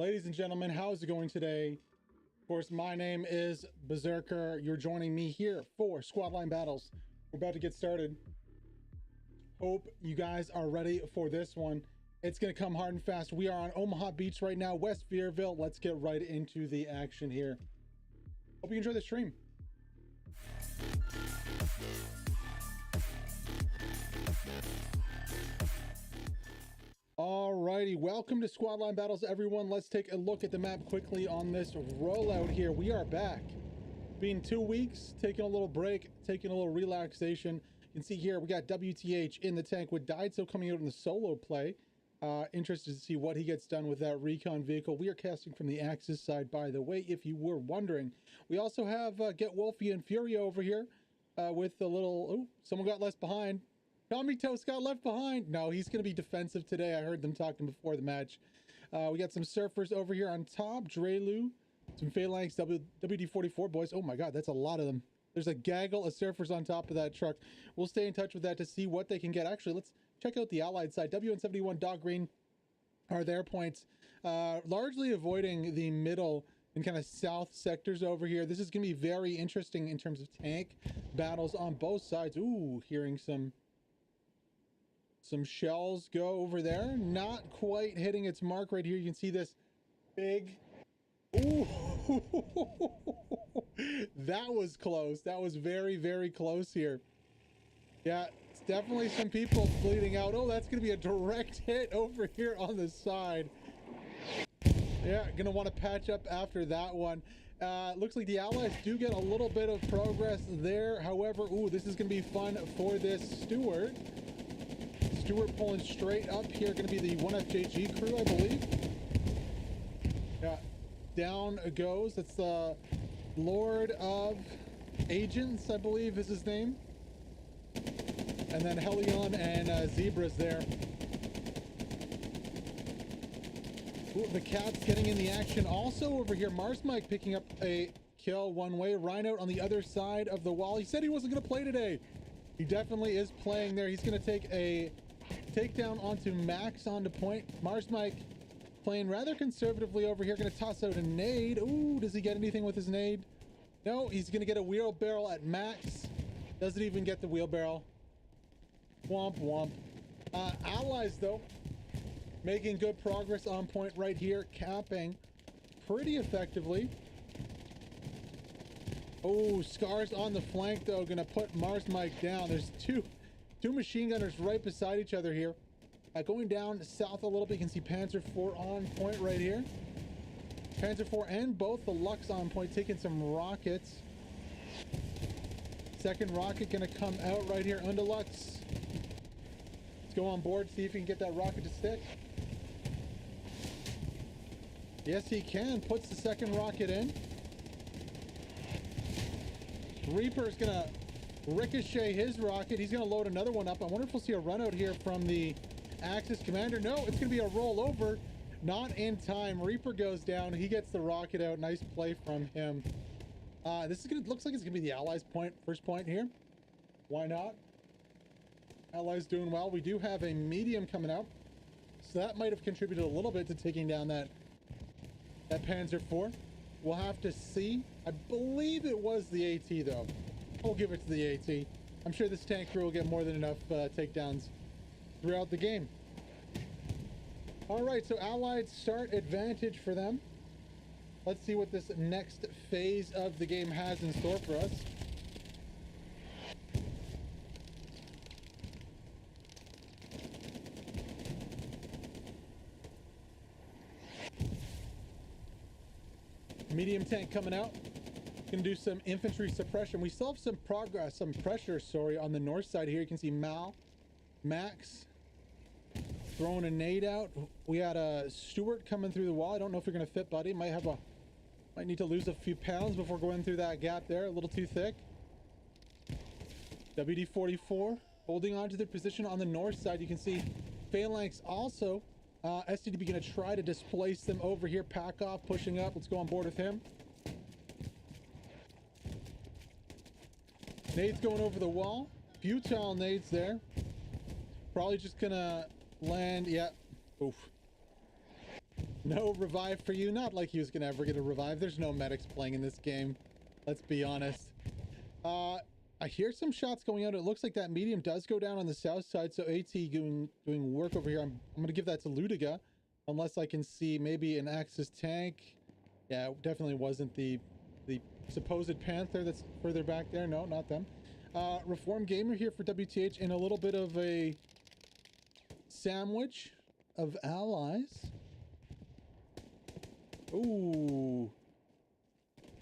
Ladies and gentlemen, how's it going today? Of course, my name is Berserker. You're joining me here for Squad Line Battles. We're about to get started. Hope you guys are ready for this one. It's going to come hard and fast. We are on Omaha Beach right now, West Vierville. Let's get right into the action here. Hope you enjoy the stream. Alrighty, welcome to Squad Line Battles, everyone. Let's take a look at the map quickly on this rollout here. We are back. Been 2 weeks, taking a little break, taking a little relaxation. You can see here we got WTH in the tank with Daiso coming out in the solo play. Interested to see what he gets done with that recon vehicle. We are casting from the Axis side, by the way, if you were wondering. We also have Get Wolfie and Fury over here with a little... Oh, someone got left behind. Tommy Toast got left behind. No, he's going to be defensive today. I heard them talking before the match. We got some surfers over here on top. Drelu, some Phalanx WD-44 boys. Oh my God, that's a lot of them. There's a gaggle of surfers on top of that truck. We'll stay in touch with that to see what they can get. Actually, let's check out the Allied side. WN71 Dog Green are their points. Largely avoiding the middle and kind of south sectors over here. This is going to be very interesting in terms of tank battles on both sides. Ooh, hearing some shells go over there. Not quite hitting its mark right here. You can see this big... Ooh, that was close. That was very, very close here. Yeah, it's definitely some people bleeding out. Oh, that's going to be a direct hit over here on the side. Yeah, going to want to patch up after that one. Looks like the Allies do get a little bit of progress there. However, ooh, this is going to be fun for this Stewart. Stewart pulling straight up here. Going to be the 1FJG crew, I believe. Yeah, down goes. That's the Lord of Agents, I believe is his name. And then Helion and Zebra's there. Ooh, the Cat's getting in the action. Also over here, Mars Mike picking up a kill one way. Rhino on the other side of the wall. He said he wasn't going to play today. He definitely is playing there. He's going to take a takedown onto Max onto point. Mars Mike playing rather conservatively over here. Going to toss out a nade. Ooh, does he get anything with his nade? No, he's going to get a wheelbarrow at Max. Doesn't even get the wheelbarrow. Womp womp. Allies, though, making good progress on point right here. Capping pretty effectively. Oh, Scars on the flank, though, going to put Mars Mike down. There's two machine gunners right beside each other here. Going down south a little bit, you can see Panzer IV on point right here. Panzer IV and both the Lux on point, taking some rockets. Second rocket going to come out right here under Lux. Let's go on board, see if he can get that rocket to stick. Yes, he can. Puts the second rocket in. Reaper's gonna ricochet his rocket. He's gonna load another one up. I wonder if we'll see a run out here from the Axis commander. No, it's gonna be a rollover. Not in time. Reaper goes down. He gets the rocket out. Nice play from him. This is gonna looks like it's gonna be the Allies' point, first point here. Why not? Allies doing well. We do have a medium coming out, so that might have contributed a little bit to taking down that Panzer IV. We'll have to see. I believe it was the AT, though. We'll give it to the AT. I'm sure this tank crew will get more than enough takedowns throughout the game. All right, so Allied start advantage for them. Let's see what this next phase of the game has in store for us. Medium tank coming out. Gonna do some infantry suppression. We still have some progress, some pressure, sorry, on the north side here. You can see Max throwing a nade out. We had a Stewart coming through the wall. I don't know if you're gonna fit, buddy. Might need to lose a few pounds before going through that gap there. A little too thick. WD-44 holding on to their position on the north side. You can see Phalanx also. STDB going to try to displace them over here. Pack off, pushing up. Let's go on board with him. Nades going over the wall. Futile nades there. Probably just going to land. Yeah. Oof. No revive for you. Not like he was gonna ever get a revive. There's no medics playing in this game. Let's be honest. I hear some shots going out. It looks like that medium does go down on the south side. So AT doing work over here. I'm gonna give that to Ludiga, unless I can see maybe an Axis tank. Yeah, it definitely wasn't the supposed Panther that's further back there. No, not them. Reform Gamer here for WTH in a little bit of a sandwich of allies. Ooh.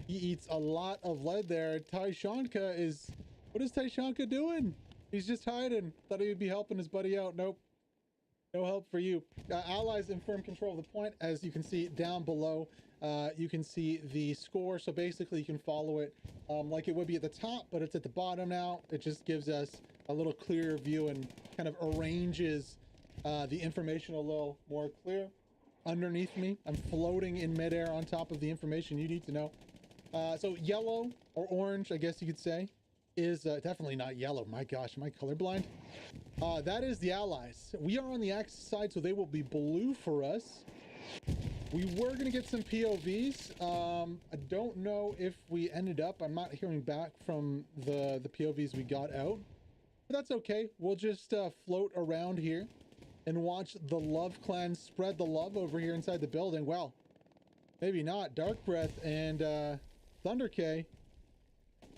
He eats a lot of lead there. Taishanka is... What is Taishanka doing? He's just hiding. Thought he would be helping his buddy out. Nope. No help for you. Allies in firm control of the point. As you can see down below, you can see the score. So basically you can follow it like it would be at the top, but it's at the bottom now. It just gives us a little clearer view and kind of arranges the information a little more clear. Underneath me, I'm floating in midair on top of the information you need to know. So yellow or orange, I guess you could say, is definitely not yellow. My gosh, am I colorblind? That is the allies. We are on the Axis side, so they will be blue for us. We were going to get some POVs. I don't know if we ended up. I'm not hearing back from the POVs we got out. But that's okay. We'll just float around here and watch the Love Clan spread the love over here inside the building. Well, maybe not. Dark Breath and Thunder K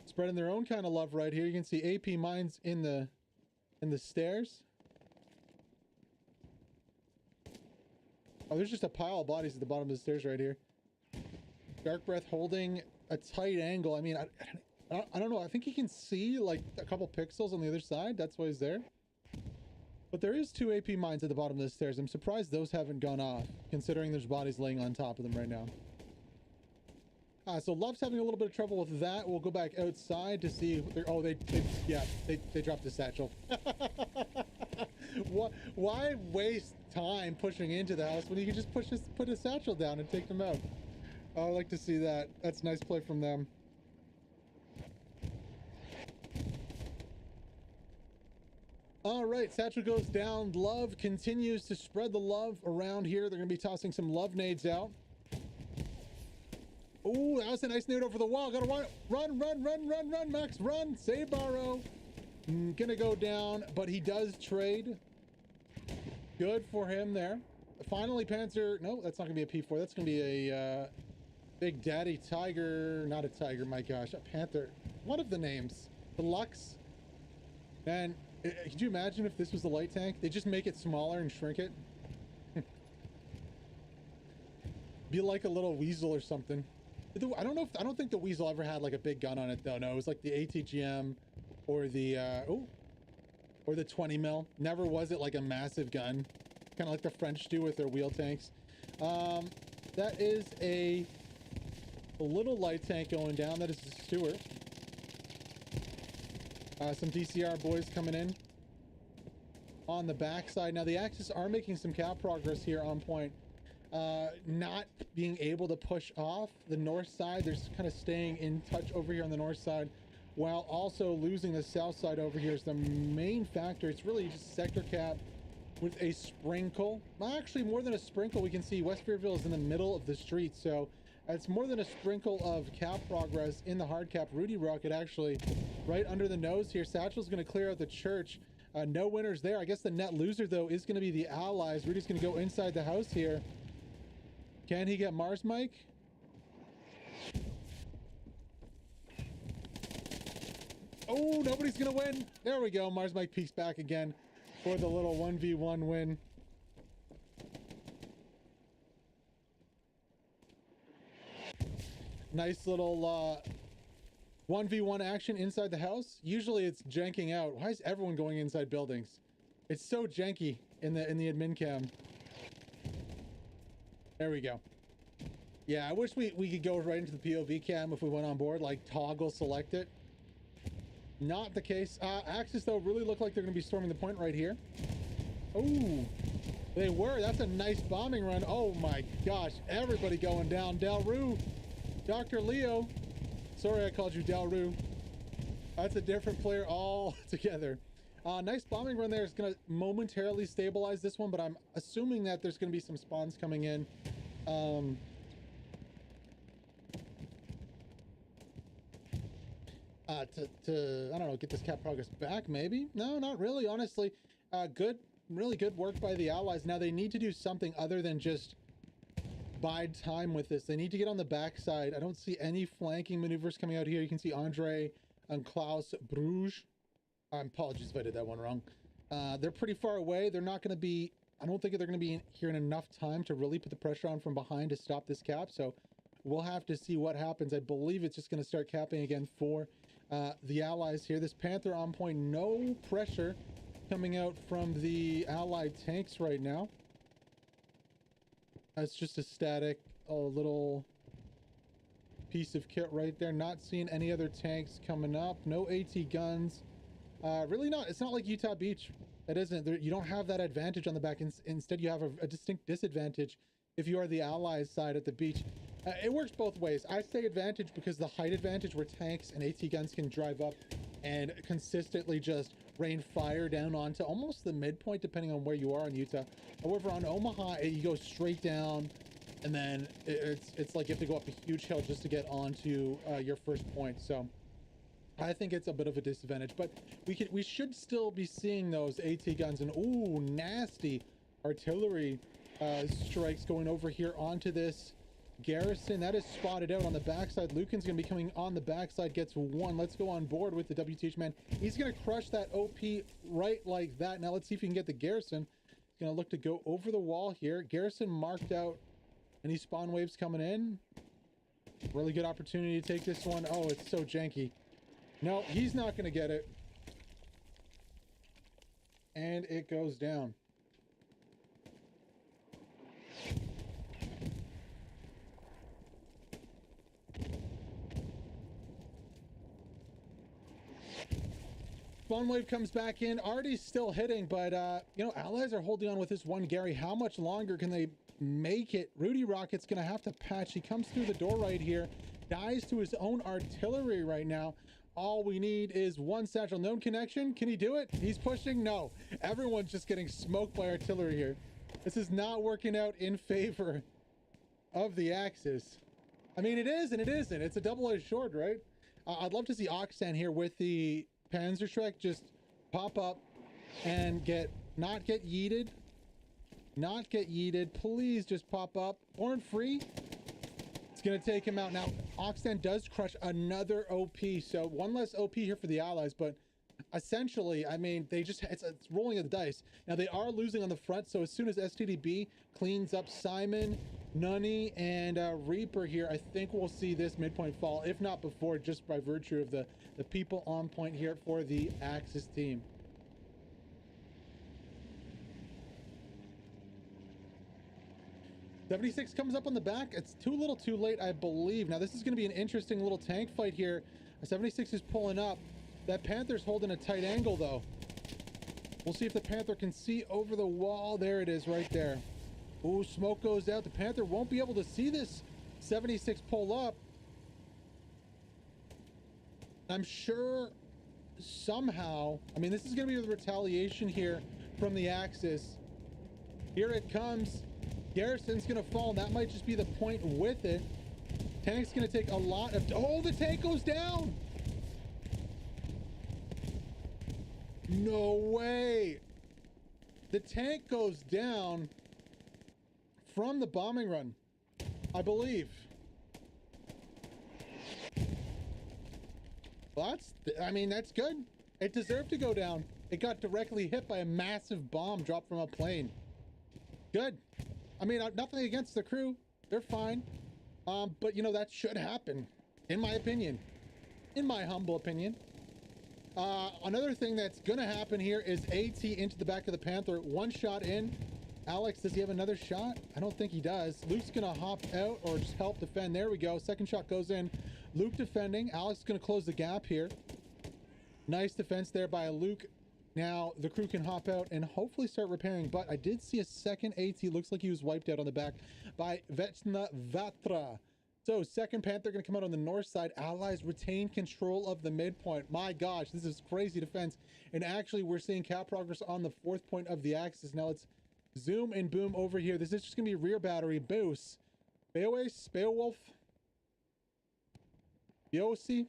spreading their own kind of love right here. You can see AP mines in the stairs. Oh, there's just a pile of bodies at the bottom of the stairs right here. Dark Breath holding a tight angle. I mean, I don't know. I think he can see like a couple pixels on the other side. That's why he's there. But there is 2 AP mines at the bottom of the stairs. I'm surprised those haven't gone off, considering there's bodies laying on top of them right now. So Love's having a little bit of trouble with that. We'll go back outside to see. Oh, they dropped the satchel. Why waste time pushing into the house when you can just put a satchel down and take them out? I like to see that. That's a nice play from them. All right, satchel goes down. Love continues to spread the love around here. They're going to be tossing some love nades out. Oh, that was a nice nade over the wall. Gotta run, Max, run. Save Barrow. Gonna go down, but he does trade. Good for him there. Finally, Panzer. No, that's not gonna be a P4. That's gonna be a Big Daddy Tiger. Not a tiger, my gosh. A Panther. One of the names. The Lux. Man, could you imagine if this was the light tank? They just make it smaller and shrink it. Be like a little weasel or something. I don't think the Weasel ever had like a big gun on it though. No, it was like the ATGM or the or the 20 mil. Never was it like a massive gun, kind of like the French do with their wheel tanks. That is a little light tank going down. That is the Stewart. Some DCR boys coming in on the backside. Now the Axis are making some cap progress here on point. Not being able to push off the north side. They're kind of staying in touch over here on the north side, while also losing the south side over here is the main factor. It's really just sector cap with a sprinkle. Well, actually, more than a sprinkle. We can see West Fairville is in the middle of the street, so it's more than a sprinkle of cap progress in the hard cap. Rudy Rocket actually right under the nose here. Satchel's going to clear out the church. No winners there. I guess the net loser, though, is going to be the Allies. Rudy's going to go inside the house here. Can he get Mars Mike? Oh, nobody's gonna win. There we go. Mars Mike peeks back again for the little 1v1 win. Nice little 1v1 action inside the house. Usually it's janking out. Why is everyone going inside buildings? It's so janky in the admin cam. There we go. Yeah, I wish we could go right into the POV cam if we went on board, like toggle select it. Not the case. Axis, though, really look like they're going to be storming the point right here. Oh, they were. That's a nice bombing run. Oh my gosh, everybody going down. Del Rue, Dr. Leo. Sorry I called you Del Rue. That's a different player altogether. Nice bombing run there. It's going to momentarily stabilize this one, but I'm assuming that there's going to be some spawns coming in to I don't know, get this cap progress back, maybe? No, not really, honestly. Really good work by the Allies. Now they need to do something other than just bide time with this. They need to get on the backside. I don't see any flanking maneuvers coming out here. You can see Andre and Klaus Bruges. Apologies if I did that one wrong. They're pretty far away. They're not going to be, I don't think they're going to be here in enough time to really put the pressure on from behind to stop this cap. So we'll have to see what happens. I believe it's just going to start capping again for the Allies here. This Panther on point, no pressure coming out from the Allied tanks right now. That's just a static, little piece of kit right there. Not seeing any other tanks coming up. No AT guns. Really not. It's not like Utah Beach. It isn't. You don't have that advantage on the back. Instead, you have a distinct disadvantage if you are the Allies side at the beach. It works both ways. I say advantage because the height advantage where tanks and AT guns can drive up and consistently just rain fire down onto almost the midpoint depending on where you are in Utah. However, on Omaha, you go straight down and then it's like you have to go up a huge hill just to get onto your first point. So I think it's a bit of a disadvantage, but we should still be seeing those AT guns and ooh, nasty artillery strikes going over here onto this garrison. That is spotted out on the backside. Lucan's gonna be coming on the backside, gets one. Let's go on board with the WTH man. He's gonna crush that OP right like that. Now let's see if he can get the garrison. He's gonna look to go over the wall here. Garrison marked out. Any spawn waves coming in? Really good opportunity to take this one. Oh, it's so janky. No, he's not gonna get it. And it goes down. Spawn wave comes back in. Artie's still hitting, but you know, Allies are holding on with this one Gary. How much longer can they make it? Rudy Rocket's gonna have to patch. He comes through the door right here, dies to his own artillery right now. All we need is one satchel. Known connection. Can he do it? He's pushing. No, everyone's just getting smoked by artillery here. This is not working out in favor of the Axis. I mean, it is and it isn't. It's a double-edged sword, right? I'd love to see Oxan here with the Panzerschreck just pop up and not get yeeted. Please just pop up. Born free. It's gonna take him out. Now Oxan does crush another OP, so one less OP here for the Allies, but essentially, I mean, they just it's rolling of the dice. Now they are losing on the front, so as soon as STDB cleans up Simon, Nunny, and Reaper here, I think we'll see this midpoint fall, if not before, just by virtue of the people on point here for the Axis team. .76 comes up on the back. It's too little too late, I believe. Now this is going to be an interesting little tank fight here. A 76 is pulling up. That Panther's holding a tight angle though. We'll see if the Panther can see over the wall. There it is right there. Ooh, smoke goes out. The Panther won't be able to see this 76 pull up. I'm sure somehow, I mean, this is going to be the retaliation here from the Axis. Here it comes. Garrison's going to fall. That might just be the point with it. Tank's going to take a lot of... Oh, the tank goes down! No way! The tank goes down from the bombing run, I believe. Well, I mean, that's good. It deserved to go down. It got directly hit by a massive bomb dropped from a plane. Good. I mean, nothing against the crew. They're fine. But, you know, that should happen, in my opinion. In my humble opinion. Another thing that's going to happen here is AT into the back of the Panther. One shot in. Alex, does he have another shot? I don't think he does. Luke's going to hop out or just help defend. There we go. Second shot goes in. Luke defending. Alex is going to close the gap here. Nice defense there by Luke. Now the crew can hop out and hopefully start repairing, but I did see a second AT. Looks like he was wiped out on the back by Vechna Vatra. So second Panther going to come out on the north side. Allies retain control of the midpoint. My gosh, this is crazy defense. And actually we're seeing cap progress on the fourth point of the Axis. Now let's zoom and boom over here. This is just going to be rear battery boost. Beowulf, Beowulf, Beosi.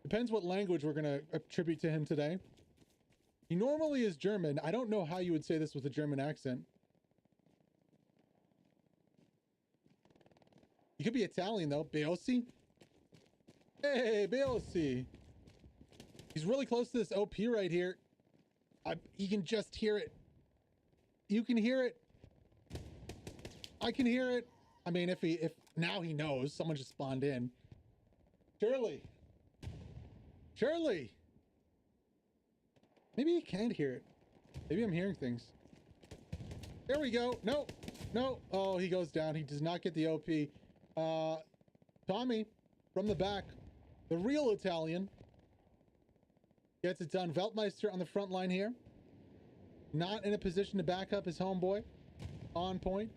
Depends what language we're gonna attribute to him today. He normally is German. I don't know how you would say this with a German accent. He could be Italian though. Beosi. Hey, Beosi. He's really close to this OP right here. You can just hear it. You can hear it. I can hear it. I mean, if now he knows, someone just spawned in. Surely. Surely. Maybe he can't hear it. Maybe I'm hearing things. There we go. No, no. Oh, he goes down. He does not get the OP. Tommy from the back, the real Italian, gets it done. Weltmeister on the front line here. Not in a position to back up his homeboy. On point.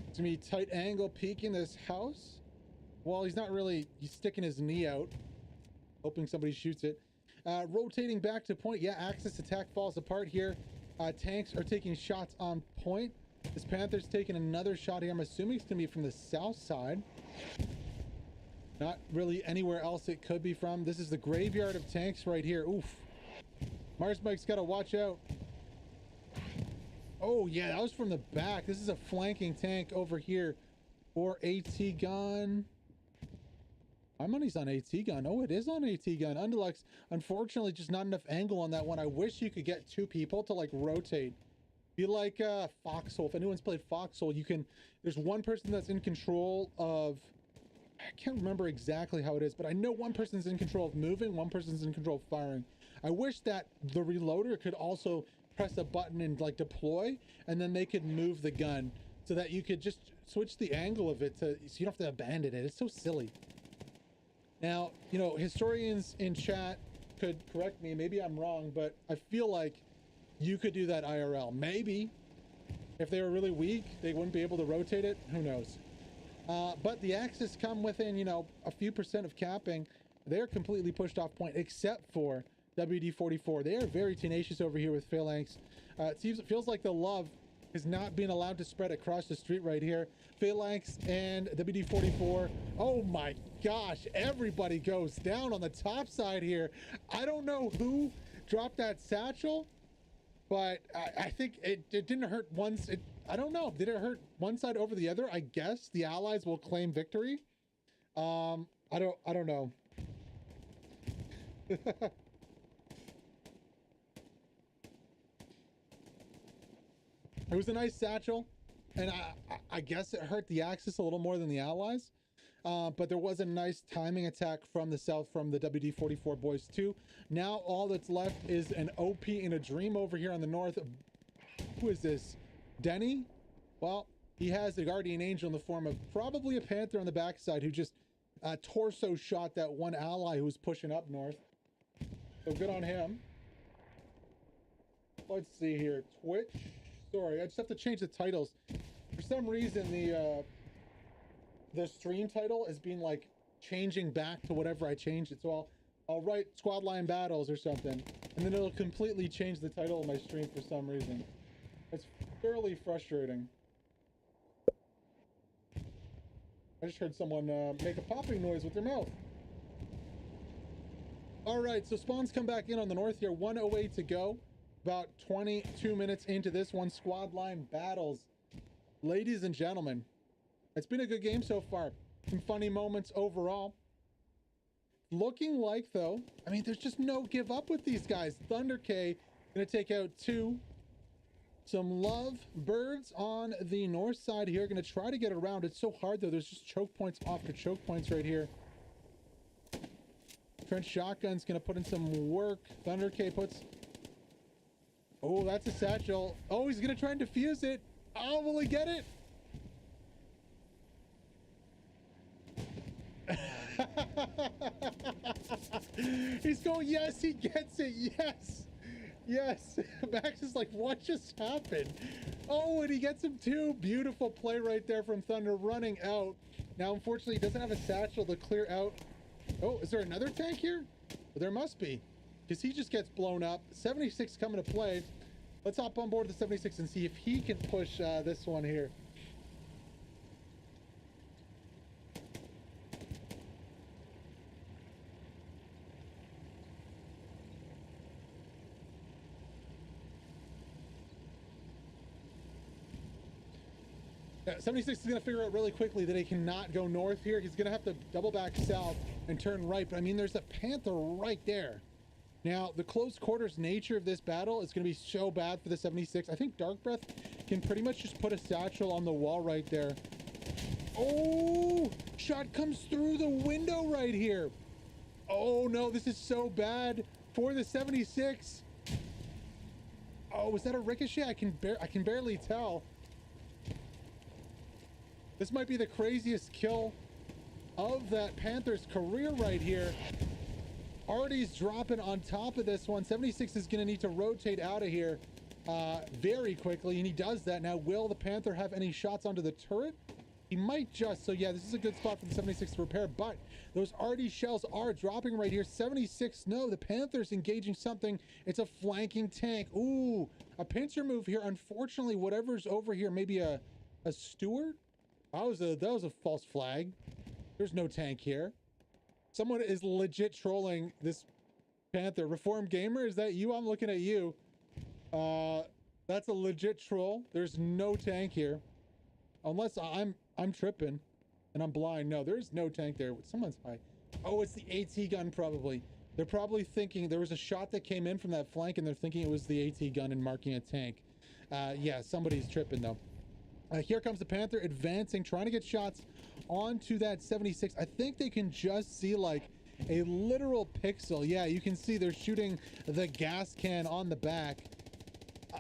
It's gonna be tight angle peeking this house. Well, he's not really, he's sticking his knee out, hoping somebody shoots it. Rotating back to point. Yeah, Axis attack falls apart here. Tanks are taking shots on point. This Panther's taking another shot here. I'm assuming it's gonna be from the south side. Not really anywhere else it could be from. This is the graveyard of tanks right here. Oof. Mars Mike's got to watch out. Oh yeah, that was from the back. This is a flanking tank over here for AT gun. My money's on AT gun. Oh, it is on AT gun. Underlux, unfortunately, just not enough angle on that one. I wish you could get two people to like rotate. Be like Foxhole. If anyone's played Foxhole, you can, there's one person that's in control of, I can't remember exactly how it is, but I know one person's in control of moving, one person's in control of firing. I wish that the reloader could also press a button and like deploy, and then they could move the gun so that you could just switch the angle of it to, so you don't have to abandon it. It's so silly. Now, you know, historians in chat could correct me. Maybe I'm wrong, but I feel like you could do that IRL. Maybe if they were really weak, they wouldn't be able to rotate it. Who knows? But the Axis come within, you know, a few percent of capping. They're completely pushed off point, except for WD-44. They are very tenacious over here with Phalanx. It feels like the love is not being allowed to spread across the street right here. Phalanx and WD-44. Oh my gosh, everybody goes down on the top side here. I don't know who dropped that satchel, but I think it didn't hurt once. I don't know. Did it hurt one side over the other? I guess the Allies will claim victory. I don't know. It was a nice satchel, and I guess it hurt the Axis a little more than the Allies. But there was a nice timing attack from the south from the WD-44 boys too. Now all that's left is an OP in a dream over here on the north. Who is this? Denny? Well, he has the Guardian Angel in the form of probably a Panther on the backside who just torso shot that one ally who was pushing up north. So good on him. Let's see here. Twitch. Sorry, I just have to change the titles. For some reason, the stream title is being like changing back to whatever I changed it. So I'll write Squad Line Battles or something, and then it'll completely change the title of my stream for some reason. It's fairly frustrating. I just heard someone make a popping noise with their mouth. All right, so spawns come back in on the north here. 1:08 to go. About 22 minutes into this one. Squad Line Battles. Ladies and gentlemen, it's been a good game so far. Some funny moments overall. Looking like, though, I mean, there's just no give up with these guys. Thunder K gonna take out two. Some love birds on the north side here. Gonna try to get around. It's so hard, though. There's just choke points after choke points right here. Trench Shotgun's gonna put in some work. Thunder K puts... Oh, that's a satchel. Oh, he's gonna try and defuse it. Oh, will he get it? He's going, yes, he gets it. Yes. Yes. Max is like, what just happened? Oh, and he gets him too. Beautiful play right there from Thunder running out. Now, unfortunately, he doesn't have a satchel to clear out. Oh, is there another tank here? Well, there must be, because he just gets blown up. 76 coming to play. Let's hop on board the 76 and see if he can push this one here. Yeah, 76 is going to figure out really quickly that he cannot go north here. He's going to have to double back south and turn right. But I mean, there's a Panther right there. Now, the close quarters nature of this battle is going to be so bad for the 76. I think Dark Breath can pretty much just put a satchel on the wall right there. Oh, shot comes through the window right here. Oh no, this is so bad for the 76. Oh, was that a ricochet? I can barely tell. This might be the craziest kill of that Panther's career right here. Artie's dropping on top of this one. 76 is going to need to rotate out of here very quickly, and he does that. Now, will the Panther have any shots onto the turret? He might just. So, yeah, this is a good spot for the 76 to repair, but those Artie shells are dropping right here. 76, no, the Panther's engaging something. It's a flanking tank. Ooh, a pincer move here. Unfortunately, whatever's over here, maybe a Steward? That was a false flag. There's no tank here. Someone is legit trolling this Panther. Reformed Gamer, is that you? I'm looking at you. That's a legit troll. There's no tank here. Unless I'm tripping and I'm blind. No, there's no tank there. Someone's high. Oh, it's the AT gun probably. They're probably thinking there was a shot that came in from that flank and they're thinking it was the AT gun and marking a tank. Yeah, somebody's tripping though. Here comes the Panther advancing, trying to get shots onto that 76. I think they can just see like a literal pixel. Yeah, you can see they're shooting the gas can on the back.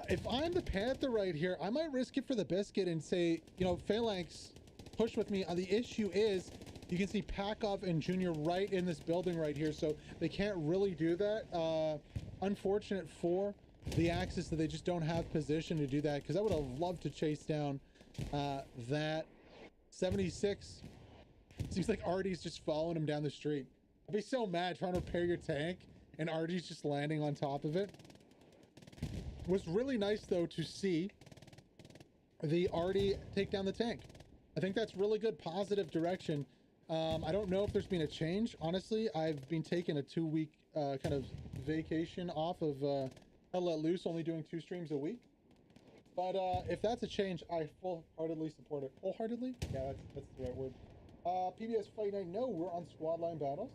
If I'm the Panther right here, I might risk it for the biscuit and say, you know, Phalanx, push with me. The issue is you can see Pakov and Junior right in this building right here, so they can't really do that. Unfortunate for the Axis that they just don't have position to do that, because I would have loved to chase down that 76. Seems like Artie's just following him down the street. I'd be so mad trying to repair your tank and Artie's just landing on top of it. It was really nice though to see the Artie take down the tank. I think that's really good, positive direction. I don't know if there's been a change. Honestly, I've been taking a 2-week kind of vacation off of Hell Let Loose, only doing 2 streams a week. But if that's a change, I full-heartedly support it. Full-heartedly? Yeah, that's the right word. PBS Fight Night, no, we're on squad line battles.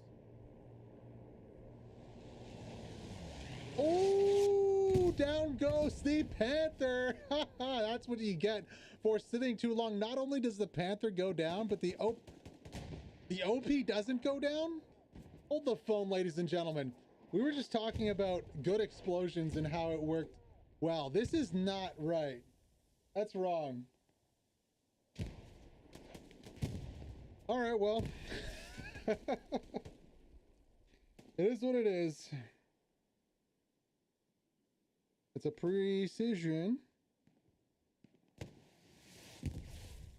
Oh, down goes the Panther. That's what you get for sitting too long. Not only does the Panther go down, but the OP doesn't go down. Hold the phone, ladies and gentlemen. We were just talking about good explosions and how it worked. Wow, this is not right. That's wrong. All right, well, it is what it is. It's a precision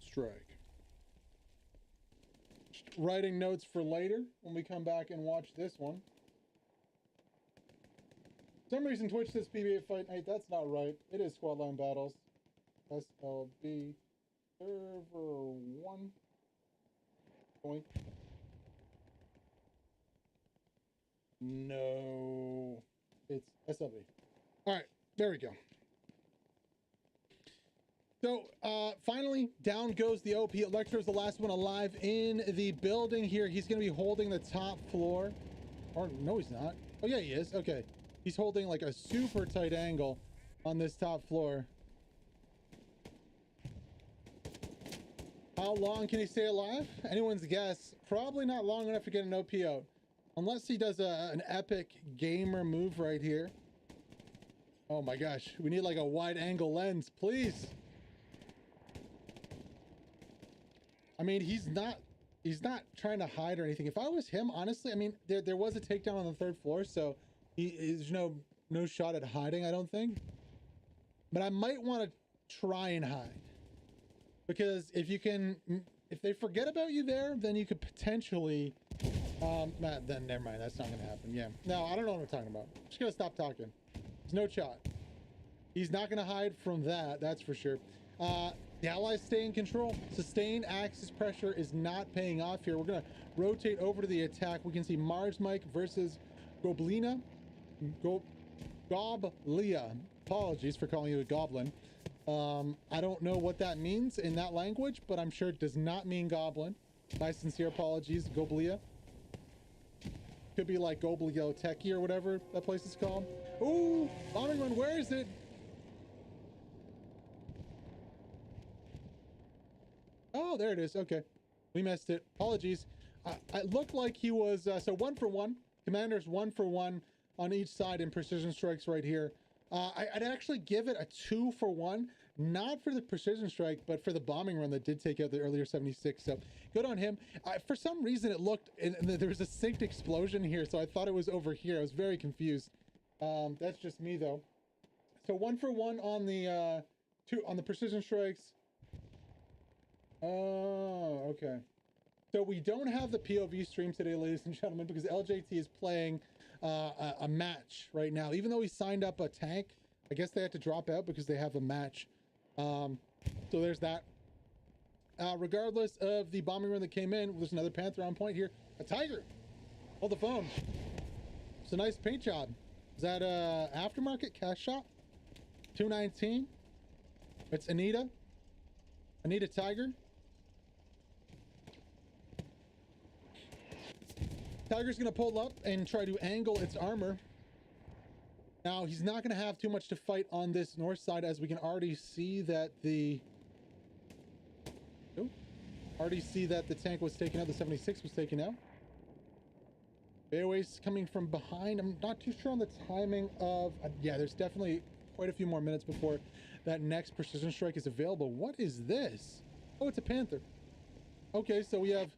strike. Just writing notes for later when we come back and watch this one. For some reason Twitch says PBA Fight Night. That's not right. It is squad line battles. SLB server 1. Point. No, it's SLB. All right, there we go. So finally, down goes the OP. Electro's the last one alive in the building here. He's going to be holding the top floor. Or no, he's not. Oh yeah, he is. Okay. He's holding like a super tight angle on this top floor. How long can he stay alive? Anyone's guess. Probably not long enough to get an OP out. Unless he does an epic gamer move right here. Oh my gosh. We need like a wide angle lens, please. I mean, he's not trying to hide or anything. If I was him, honestly, I mean, there was a takedown on the 3rd floor, so there's no shot at hiding, I don't think. But I might want to try and hide. Because if they forget about you there, then you could potentially, then never mind, that's not gonna happen. Yeah, no, I don't know what I'm talking about. I'm just gonna stop talking. There's no shot. He's not going to hide from that, that's for sure. The allies stay in control. Sustained axis pressure is not paying off here. We're going to rotate over to the attack. We can see Mars Mike versus Goblina. Goblia. Apologies for calling you a goblin. I don't know what that means in that language, but I'm sure it does not mean goblin. My sincere apologies, Goblia. Could be like Goblio Techie or whatever that place is called. Ooh, bombing run, where is it? Oh, there it is. Okay. We missed it. Apologies. It looked like he was, so 1 for 1. Commanders 1 for 1 on each side in precision strikes right here. I'd actually give it a 2 for 1, not for the precision strike, but for the bombing run that did take out the earlier 76. So good on him. For some reason it looked, and there was a synced explosion here, so I thought it was over here. I was very confused. That's just me though. So 1 for 1 on the on the precision strikes. Oh, okay. So we don't have the POV stream today, ladies and gentlemen, because LJT is playing a match right now. Even though he signed up a tank, I guess they had to drop out because they have a match. So there's that. Regardless of the bombing run that came in, there's another Panther on point here. A Tiger. Hold the phone. It's a nice paint job. Is that aftermarket cash shop? 219. It's Anita. Anita Tiger. Tiger's going to pull up and try to angle its armor. Now, he's not going to have too much to fight on this north side, as we can already see that the... Oh, already see that the tank was taken out, the 76 was taken out. Airways coming from behind. I'm not too sure on the timing of... yeah, there's definitely quite a few more minutes before that next precision strike is available. What is this? Oh, it's a Panther. Okay, so we have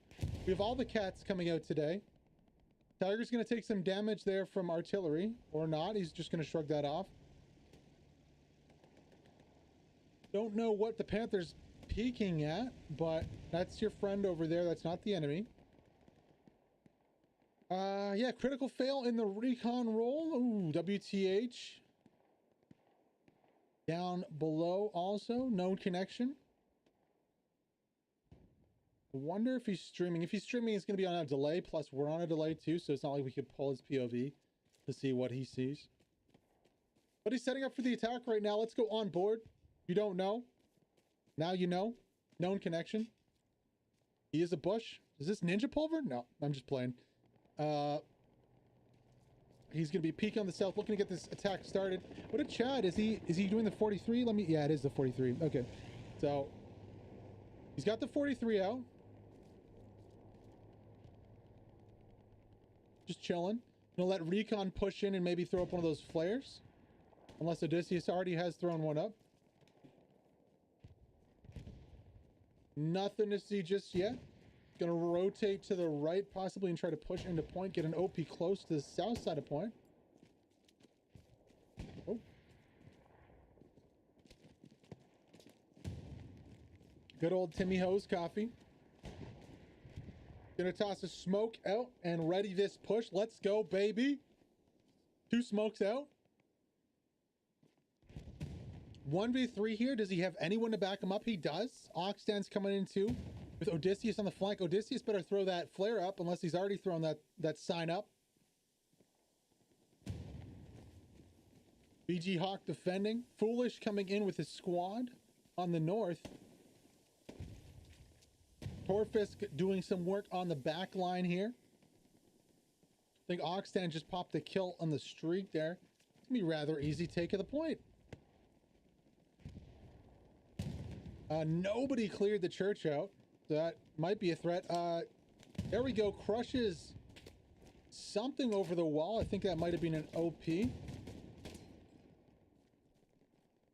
all the cats coming out today. Tiger's going to take some damage there from artillery, or not. He's just going to shrug that off. Don't know what the Panther's peeking at, but that's your friend over there. That's not the enemy. Yeah, critical fail in the recon roll. Ooh, WTH. Down below also, no connection. I wonder if he's streaming. If he's streaming, it's going to be on a delay. Plus, we're on a delay too, so it's not like we could pull his POV to see what he sees. But he's setting up for the attack right now. Let's go on board. You don't know. Now you know. Known connection. He is a bush. Is this ninja pulver? No, I'm just playing. He's going to be peeking on the south, looking to get this attack started. What a Chad. Is he doing the 43? Let me... Yeah, it is the 43. Okay. So, he's got the 43 out. Just chilling. Gonna let Recon push in and maybe throw up one of those flares. Unless Odysseus already has thrown one up. Nothing to see just yet. Gonna rotate to the right possibly and try to push into point. Get an OP close to the south side of point. Oh. Good old Timmy Hose coffee. Gonna toss a smoke out and ready this push. Let's go, baby. 2 smokes out. 1v3 here. Does he have anyone to back him up? He does. Oxtan's coming in too with Odysseus on the flank. Odysseus better throw that flare up unless he's already thrown that sign up. BG Hawk defending. Foolish coming in with his squad on the north. Torfisk doing some work on the back line here. I think Oxtan just popped a kill on the streak there. It's gonna be rather easy take of the point. Nobody cleared the church out. So that might be a threat. There we go. Crushes something over the wall. I think that might have been an OP.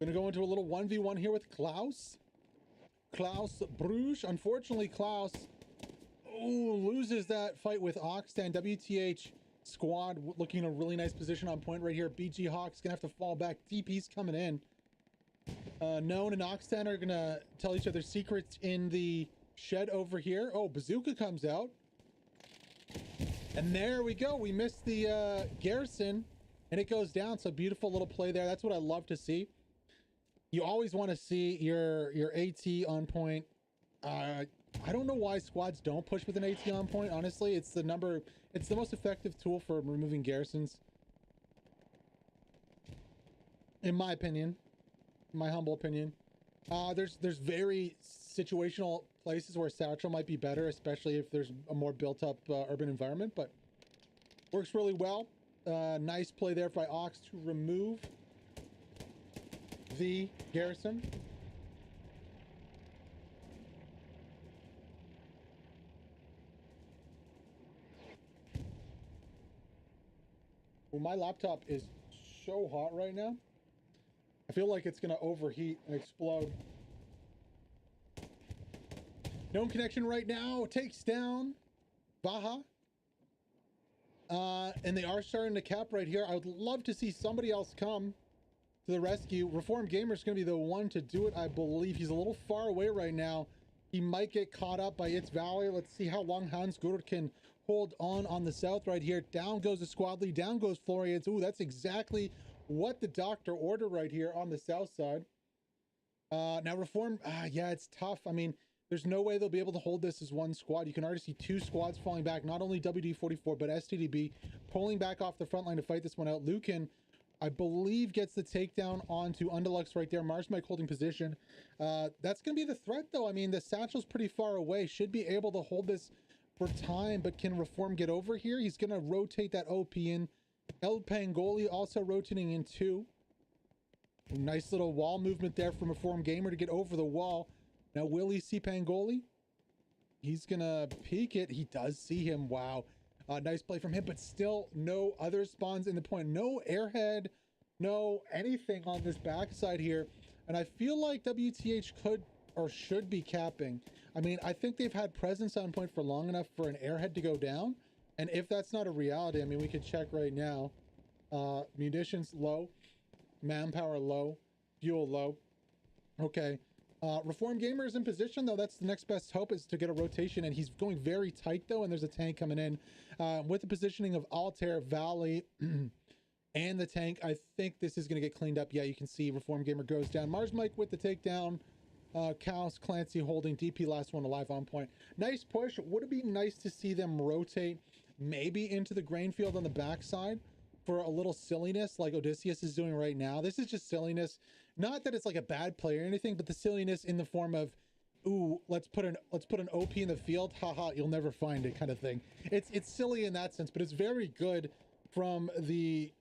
Gonna go into a little 1v1 here with Klaus. Klaus Bruges. Unfortunately, Klaus loses that fight with Oxtan. WTH squad looking in a really nice position on point right here. BG Hawk's gonna have to fall back. DP's coming in. Known and Oxtan are gonna tell each other secrets in the shed over here. Oh, Bazooka comes out. And there we go. We missed the garrison and it goes down. So beautiful little play there. That's what I love to see. You always want to see your AT on point. I don't know why squads don't push with an AT on point. Honestly, it's the most effective tool for removing garrisons, in my opinion, my humble opinion. There's very situational places where satchel might be better, especially if there's a more built-up urban environment. But works really well. Nice play there by Ox to remove the garrison. Well, my laptop is so hot right now. I feel like it's gonna overheat and explode. Known connection right now takes down Baja. And they are starting to cap right here. I would love to see somebody else come to the rescue. Reformed Gamer is going to be the one to do it, I believe. He's a little far away right now. He might get caught up by its Valley. Let's see how long Hans Gurd can hold on the south right here. Down goes the squad lead. Down goes Florians. Ooh, that's exactly what the doctor ordered right here on the south side. Now Reform, yeah, it's tough. I mean, there's no way they'll be able to hold this as one squad. You can already see two squads falling back. Not only WD-44, but STDB pulling back off the front line to fight this one out. Lucan, I believe, gets the takedown onto Undalux right there. Mars Mike holding position. That's going to be the threat, though. I mean, the Satchel's pretty far away. Should be able to hold this for time, but can Reform get over here? He's going to rotate that OP in. El Pangoli also rotating in too. Nice little wall movement there from Reform Gamer to get over the wall. Now, will he see Pangoli? He's going to peek it. He does see him. Wow. Nice play from him, but still no other spawns in the point. No airhead, no anything on this backside here. And I feel like WTH could or should be capping. I mean, I think they've had presence on point for long enough for an airhead to go down. And if that's not a reality, I mean, we could check right now. Munitions low, manpower low, fuel low. Okay. Reform Gamer is in position, though. That's the next best hope, is to get a rotation, and he's going very tight, though, and there's a tank coming in. With the positioning of Altair, Valley, and the tank, I think this is going to get cleaned up. Yeah, you can see Reform Gamer goes down. Mars Mike with the takedown. Chaos, Clancy holding, DP last one alive on point. Nice push. Would it be nice to see them rotate maybe into the grain field on the backside for a little silliness like Odysseus is doing right now? This is just silliness. Not that it's like a bad play or anything, but the silliness in the form of, ooh, let's put an OP in the field, haha, you'll never find it kind of thing. It's silly in that sense, but it's very good from the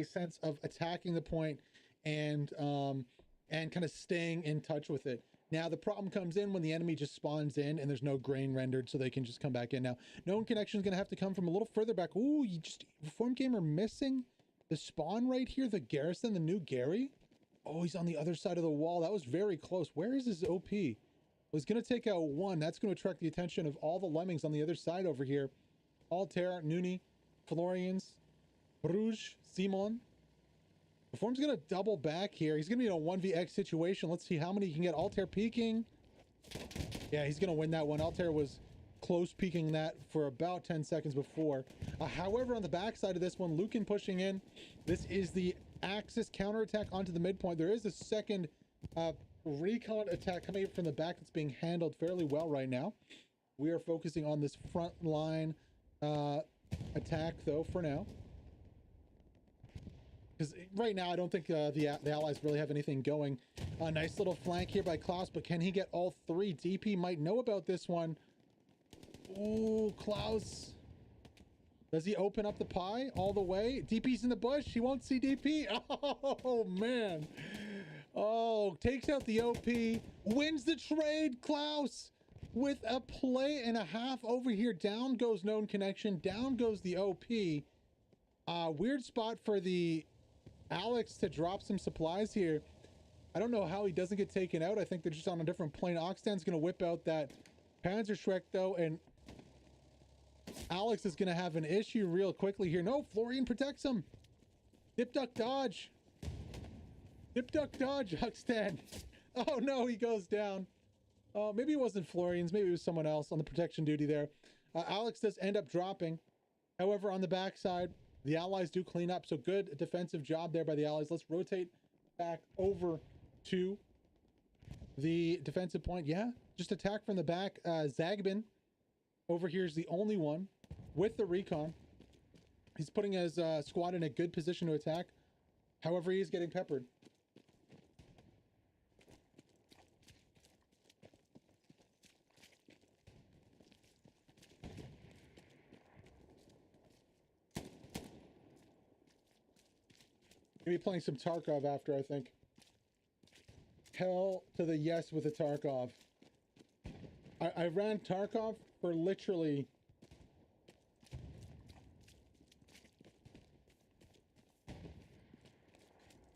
sense of attacking the point and kind of staying in touch with it. Now the problem comes in when the enemy just spawns in and there's no grain rendered, so they can just come back in. Now, known connection is going to have to come from a little further back. Ooh, you just Reform Gamer missing the spawn right here, the garrison, the new Gary. Oh, he's on the other side of the wall. That was very close. Where is his OP? Well, he's going to take out one. That's going to attract the attention of all the lemmings on the other side over here. Altair, Nuni, Florians, Bruges, Simon. Reform's going to double back here. He's going to be in a 1vx situation. Let's see how many he can get. Altair peeking. Yeah, he's going to win that one. Altair was close peeking that for about 10 seconds before. However, on the backside of this one, Lucan pushing in. This is the Axis counterattack onto the midpoint. There is a second recon attack coming from the back that's being handled fairly well right now. We are focusing on this front line attack, though, for now. Because right now, I don't think the Allies really have anything going. A nice little flank here by Klaus, but can he get all three? DP might know about this one. Ooh, Klaus. Does he open up the pie all the way? DP's in the bush. He won't see DP. Oh, man. Oh, takes out the OP. Wins the trade, Klaus. With a play and a half over here. Down goes known connection. Down goes the OP. Weird spot for the Alex to drop some supplies here. I don't know how he doesn't get taken out. I think they're just on a different plane. Oxtan's going to whip out that Panzerschreck, though, and Alex is going to have an issue real quickly here. No, Florian protects him. Dip, duck, dodge. Dip, duck, dodge, Oxtan. Oh, no, he goes down. Maybe it wasn't Florian's. Maybe it was someone else on the protection duty there. Alex does end up dropping. However, on the backside, the Allies do clean up. So good defensive job there by the Allies. Let's rotate back over to the defensive point. Yeah, just attack from the back. Zagbin over here is the only one with the recon. He's putting his squad in a good position to attack. However, he is getting peppered. Gonna be playing some Tarkov after, I think. Hell to the yes with the Tarkov. I ran Tarkov for literally...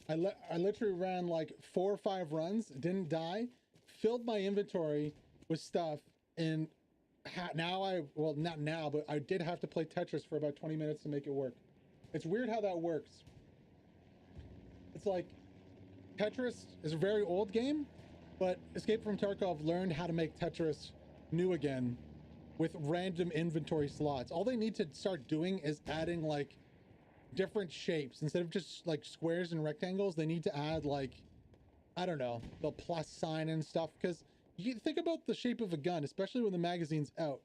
I literally ran like 4 or 5 runs, didn't die, filled my inventory with stuff, and well, not now, but I did have to play Tetris for about 20 minutes to make it work. It's weird how that works. It's like Tetris is a very old game, but Escape from Tarkov learned how to make Tetris new again with random inventory slots. All they need to start doing is adding like different shapes. Instead of just like squares and rectangles, they need to add like, I don't know, the plus sign and stuff. Because you think about the shape of a gun, especially when the magazine's out,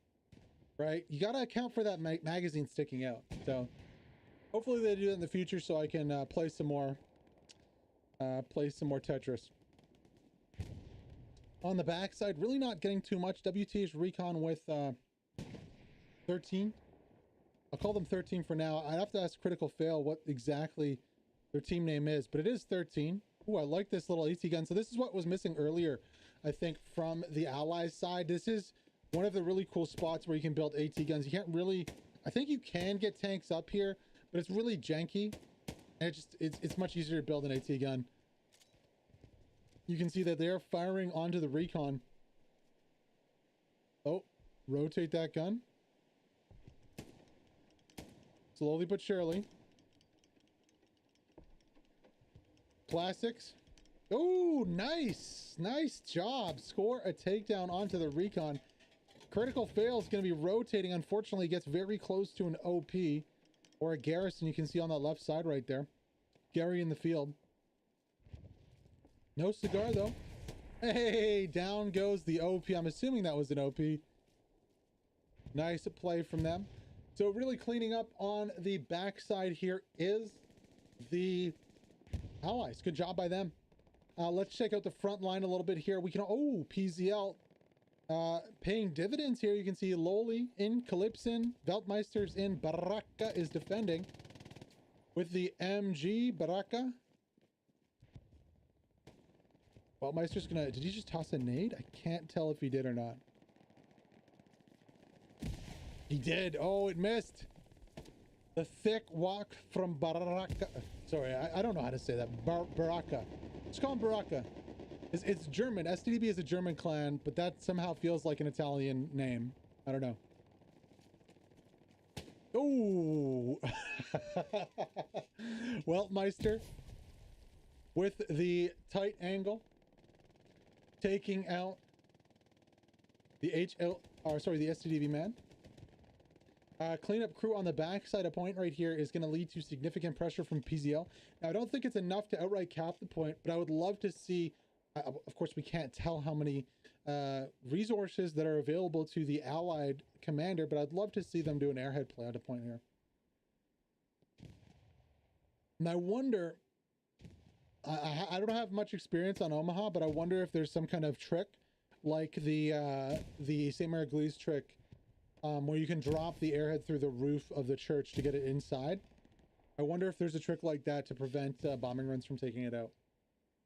right? You got to account for that magazine sticking out. So hopefully they do that in the future so I can play some more Tetris. On the backside, really not getting too much. WT's recon with 13. I'll call them 13 for now. I'd have to ask Critical Fail what exactly their team name is, but it is 13. Ooh, I like this little AT gun. So this is what was missing earlier, I think, from the Allies side. This is one of the really cool spots where you can build AT guns. You can't really... I think you can get tanks up here, but it's really janky. And it's much easier to build an AT gun. You can see that they're firing onto the recon. Oh, rotate that gun. Slowly but surely. Classics. Oh, nice. Nice job. Score a takedown onto the recon. Critical Fail is going to be rotating. Unfortunately, it gets very close to an OP or a Garrison. You can see on that left side right there. Gary in the field. No cigar, though. Hey, down goes the OP. I'm assuming that was an OP. Nice play from them. So really cleaning up on the backside here is the Allies. Good job by them. Let's check out the front line a little bit here. We can... Oh, PZL paying dividends here. You can see Loli in, Calypsin, Weltmeister's in, Baraka is defending with the MG. Baraka. Weltmeister's gonna... Did he just toss a nade? I can't tell if he did or not. He did. Oh, it missed. The thick walk from Baraka. Sorry, I don't know how to say that. Baraka. Let's call him Baraka. It's German. STDB is a German clan, but that somehow feels like an Italian name. I don't know. Oh. Weltmeister with the tight angle, taking out the the STDB man. Cleanup crew on the backside. A point right here is going to lead to significant pressure from PZL. Now, I don't think it's enough to outright cap the point, but I would love to see, of course, we can't tell how many resources that are available to the allied commander, but I'd love to see them do an airhead play at a point here. And I wonder, I don't have much experience on Omaha, but I wonder if there's some kind of trick like the St. Mary Glees trick, where you can drop the airhead through the roof of the church to get it inside. I wonder if there's a trick like that to prevent bombing runs from taking it out.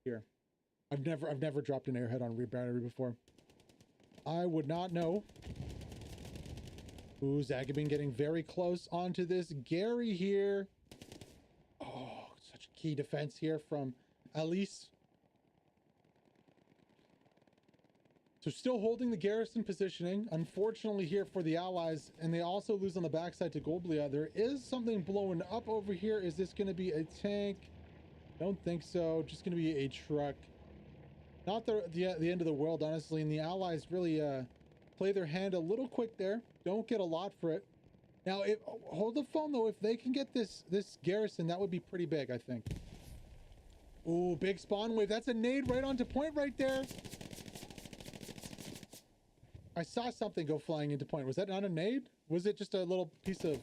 Here, I've never dropped an airhead on battery before. I would not know. Ooh, Zagabin getting very close onto this. Gary here. Oh, such a key defense here from Alice. So still holding the garrison positioning, unfortunately here for the allies, and they also lose on the backside to Goblia. There is something blowing up over here. Is this going to be a tank? Don't think so. Just going to be a truck. Not the end of the world, honestly, and the allies really play their hand a little quick there. Don't get a lot for it. Now, hold the phone, though. If they can get this garrison, that would be pretty big, I think. Ooh, big spawn wave. That's a nade right onto point right there. I saw something go flying into point. Was that not a nade? Was it just a little piece of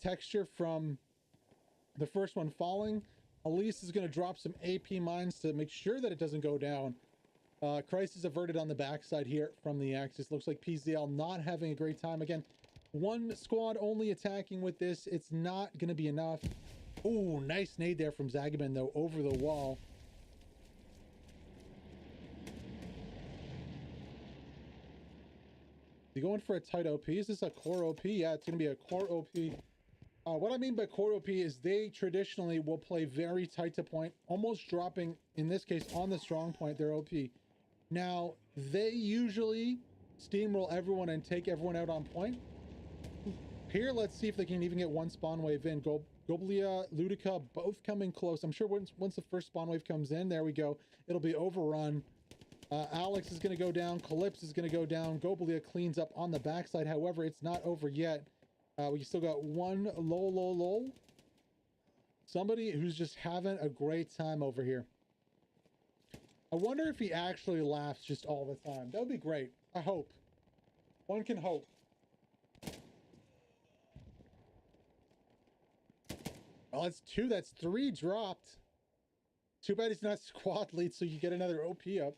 texture from the first one falling? Elise is going to drop some AP mines to make sure that it doesn't go down. Crisis averted on the backside here from the Axis. Looks like PZL not having a great time. Again, one squad only attacking with this. It's not going to be enough. Ooh, nice nade there from Zagaban, though, over the wall. You going for a tight OP? Is this a core OP? Yeah, it's going to be a core OP. What I mean by core OP is they traditionally will play very tight to point, almost dropping, in this case, on the strong point, their OP. Now, they usually steamroll everyone and take everyone out on point. Here, let's see if they can even get one spawn wave in. Goblia, Ludica, both coming close. I'm sure once the first spawn wave comes in, there we go. It'll be overrun. Alex is going to go down. Calypso is going to go down. Goblia cleans up on the backside. However, it's not over yet. We still got one lol. Somebody who's just having a great time over here. I wonder if he actually laughs just all the time. That would be great. I hope. One can hope. Oh, that's two. That's three dropped. Too bad he's not squad lead, so you get another OP up.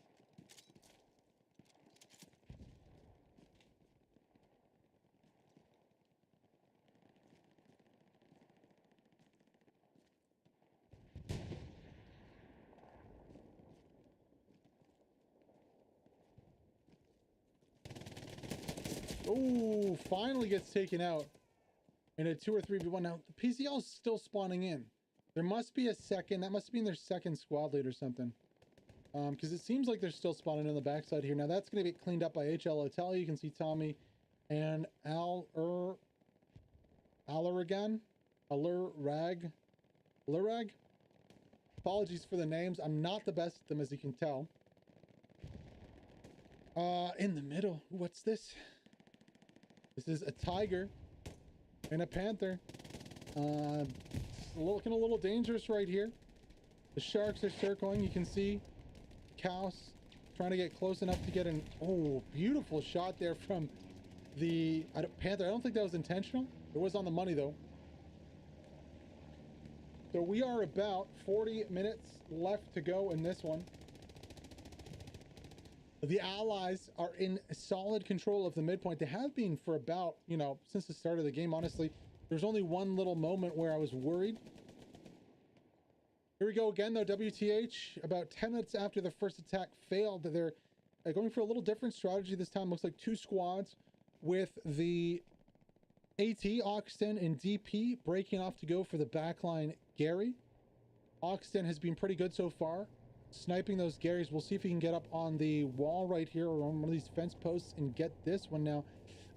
Oh, finally gets taken out in a 2 or 3v1. Now, the PCL is still spawning in. There must be a second. That must be in their second squad lead or something. Because it seems like they're still spawning in the backside here. Now, that's going to get cleaned up by HL Hotel. You can see Tommy and Alurag. Apologies for the names. I'm not the best at them, as you can tell. In the middle. What's this? This is a tiger and a panther. Looking a little dangerous right here. The sharks are circling. You can see Kaos trying to get close enough to get an beautiful shot there from the panther. I don't think that was intentional. It was on the money though. So we are about 40 minutes left to go in this one. The allies are in solid control of the midpoint. They have been for about, since the start of the game, honestly. There's only one little moment where I was worried. Here we go again, though. WTH, about 10 minutes after the first attack failed, they're going for a little different strategy this time. Looks like two squads with the AT, Oxton, and DP breaking off to go for the backline Gary. Oxton has been pretty good so far, sniping those Garys. We'll see if he can get up on the wall right here or on one of these fence posts and get this one. Now,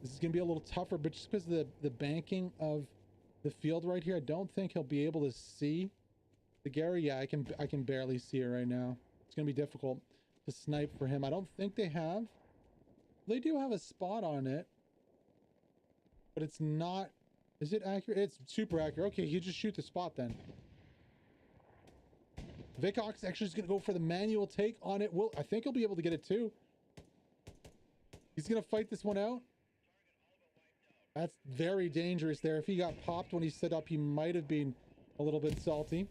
this is going to be a little tougher, but just because of the banking of the field right here, I don't think he'll be able to see the Gary. Yeah, I can barely see it right now. It's going to be difficult to snipe for him. I don't think they have. They do have a spot on it, but it's not. Is it accurate? It's super accurate. Okay, you just shoot the spot then. Vicox actually is going to go for the manual take on it. I think he'll be able to get it too. He's going to fight this one out. That's very dangerous there. If he got popped when he stood up, he might have been a little bit salty.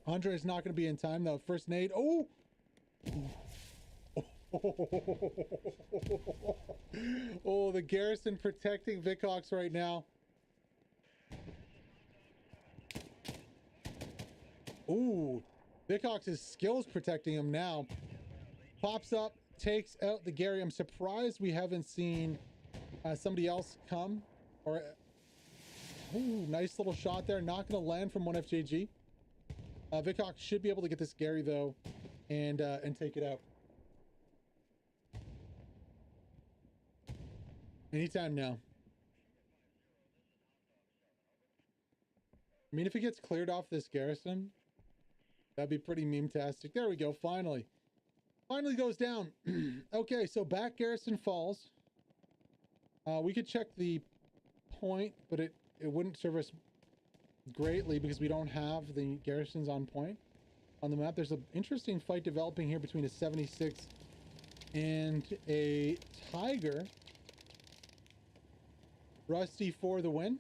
Andre is not going to be in time though. First nade. Oh! Oh, the garrison protecting Vicox right now. Ooh, Vicox's skills protecting him now. Pops up, takes out the Gary. I'm surprised we haven't seen somebody else come. Or, ooh, nice little shot there. Not going to land from 1FJG. Vicox should be able to get this Gary though, and take it out. Anytime now. I mean, if he gets cleared off this garrison, that'd be pretty meme-tastic. There we go, finally. Finally goes down. Okay, so back garrison falls. We could check the point, but it wouldn't serve us greatly because we don't have the garrisons on point. on the map. There's an interesting fight developing here between a 76 and a Tiger. Rusty for the win.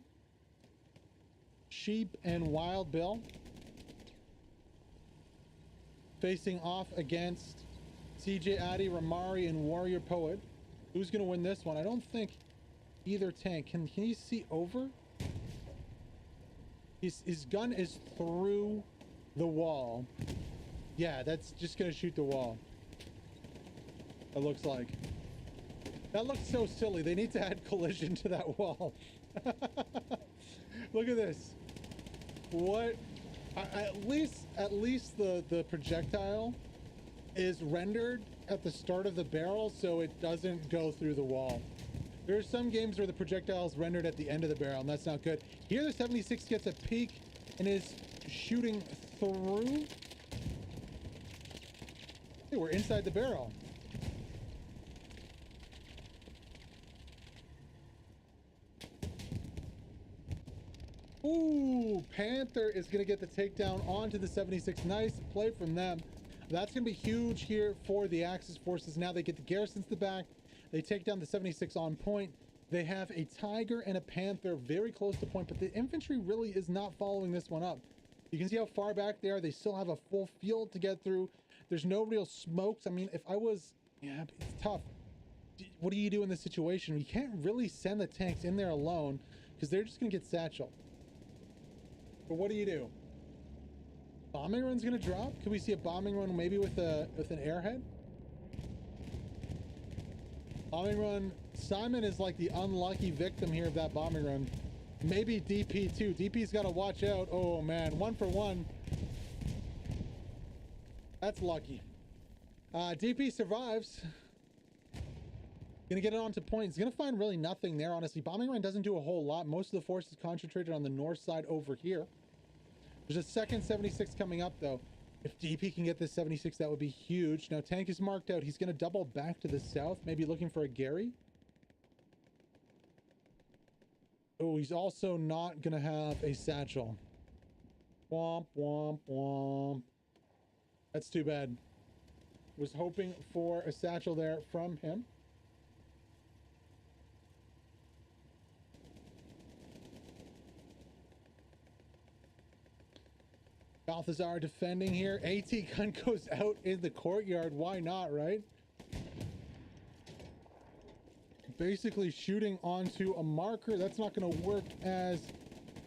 Sheep and Wild Bill facing off against CJ Addy, Ramari, and Warrior Poet. Who's going to win this one? I don't think either tank. Can you see over? His gun is through the wall. Yeah, that's just going to shoot the wall. It looks like. That looks so silly. They need to add collision to that wall. Look at this. What? At least the projectile is rendered at the start of the barrel, so it doesn't go through the wall. There are some games where the projectile is rendered at the end of the barrel, and that's not good. Here, the 76 gets a peek and is shooting through. Hey, we're inside the barrel. Ooh, Panther is going to get the takedown onto the 76. Nice play from them. That's going to be huge here for the Axis forces. Now they get the garrisons to the back. They take down the 76 on point. They have a Tiger and a Panther very close to point, but the infantry really is not following this one up. You can see how far back they are. They still have a full field to get through. There's no real smokes. I mean, if I was... Yeah, it's tough. What do you do in this situation? You can't really send the tanks in there alone because they're just going to get satchel. But what do you do? Bombing run's gonna drop? Could we see a bombing run maybe with an airhead? Bombing run. Simon is like the unlucky victim here of that bombing run. Maybe DP too. DP's got to watch out. Oh man, 1 for 1. That's lucky. DP survives. Gonna get it onto point. He's gonna find really nothing there, honestly. Bombing run doesn't do a whole lot. Most of the force is concentrated on the north side over here. There's a second 76 coming up though. If DP can get this 76, that would be huge. Now tank is marked out. He's gonna double back to the south, maybe looking for a Gary. Oh, he's also not gonna have a satchel. Womp, womp, womp. That's too bad. Was hoping for a satchel there from him. Balthazar defending here. AT gun goes out in the courtyard. Why not, right? Basically shooting onto a marker. That's not going to work as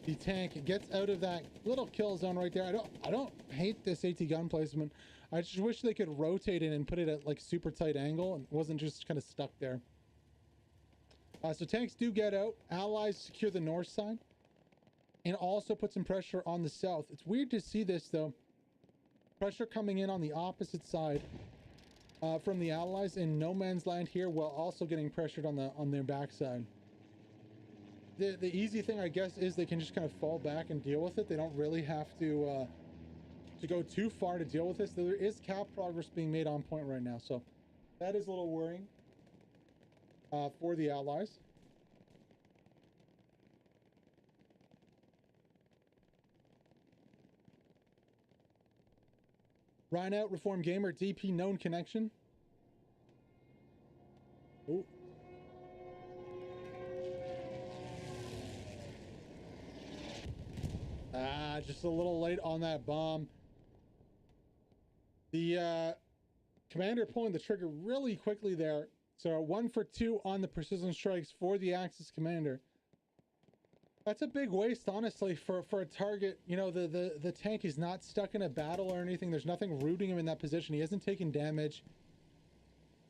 the tank gets out of that little kill zone right there. I don't hate this AT gun placement. I just wish they could rotate it and put it at like super tight angle and wasn't just kind of stuck there. So tanks do get out. Allies secure the north side. And also put some pressure on the south. It's weird to see this though. Pressure coming in on the opposite side from the Allies in no man's land here, while also getting pressured on their backside. The easy thing, I guess, is they can just kind of fall back and deal with it. They don't really have to go too far to deal with this. There is cap progress being made on point right now, so that is a little worrying for the Allies. Ryan out, Reform Gamer, DP known connection. Ooh. Just a little late on that bomb. The commander pulling the trigger really quickly there. So 1 for 2 on the precision strikes for the Axis commander. That's a big waste, honestly, for a target. You know, the tank is not stuck in a battle or anything. There's nothing rooting him in that position. He hasn't taken damage.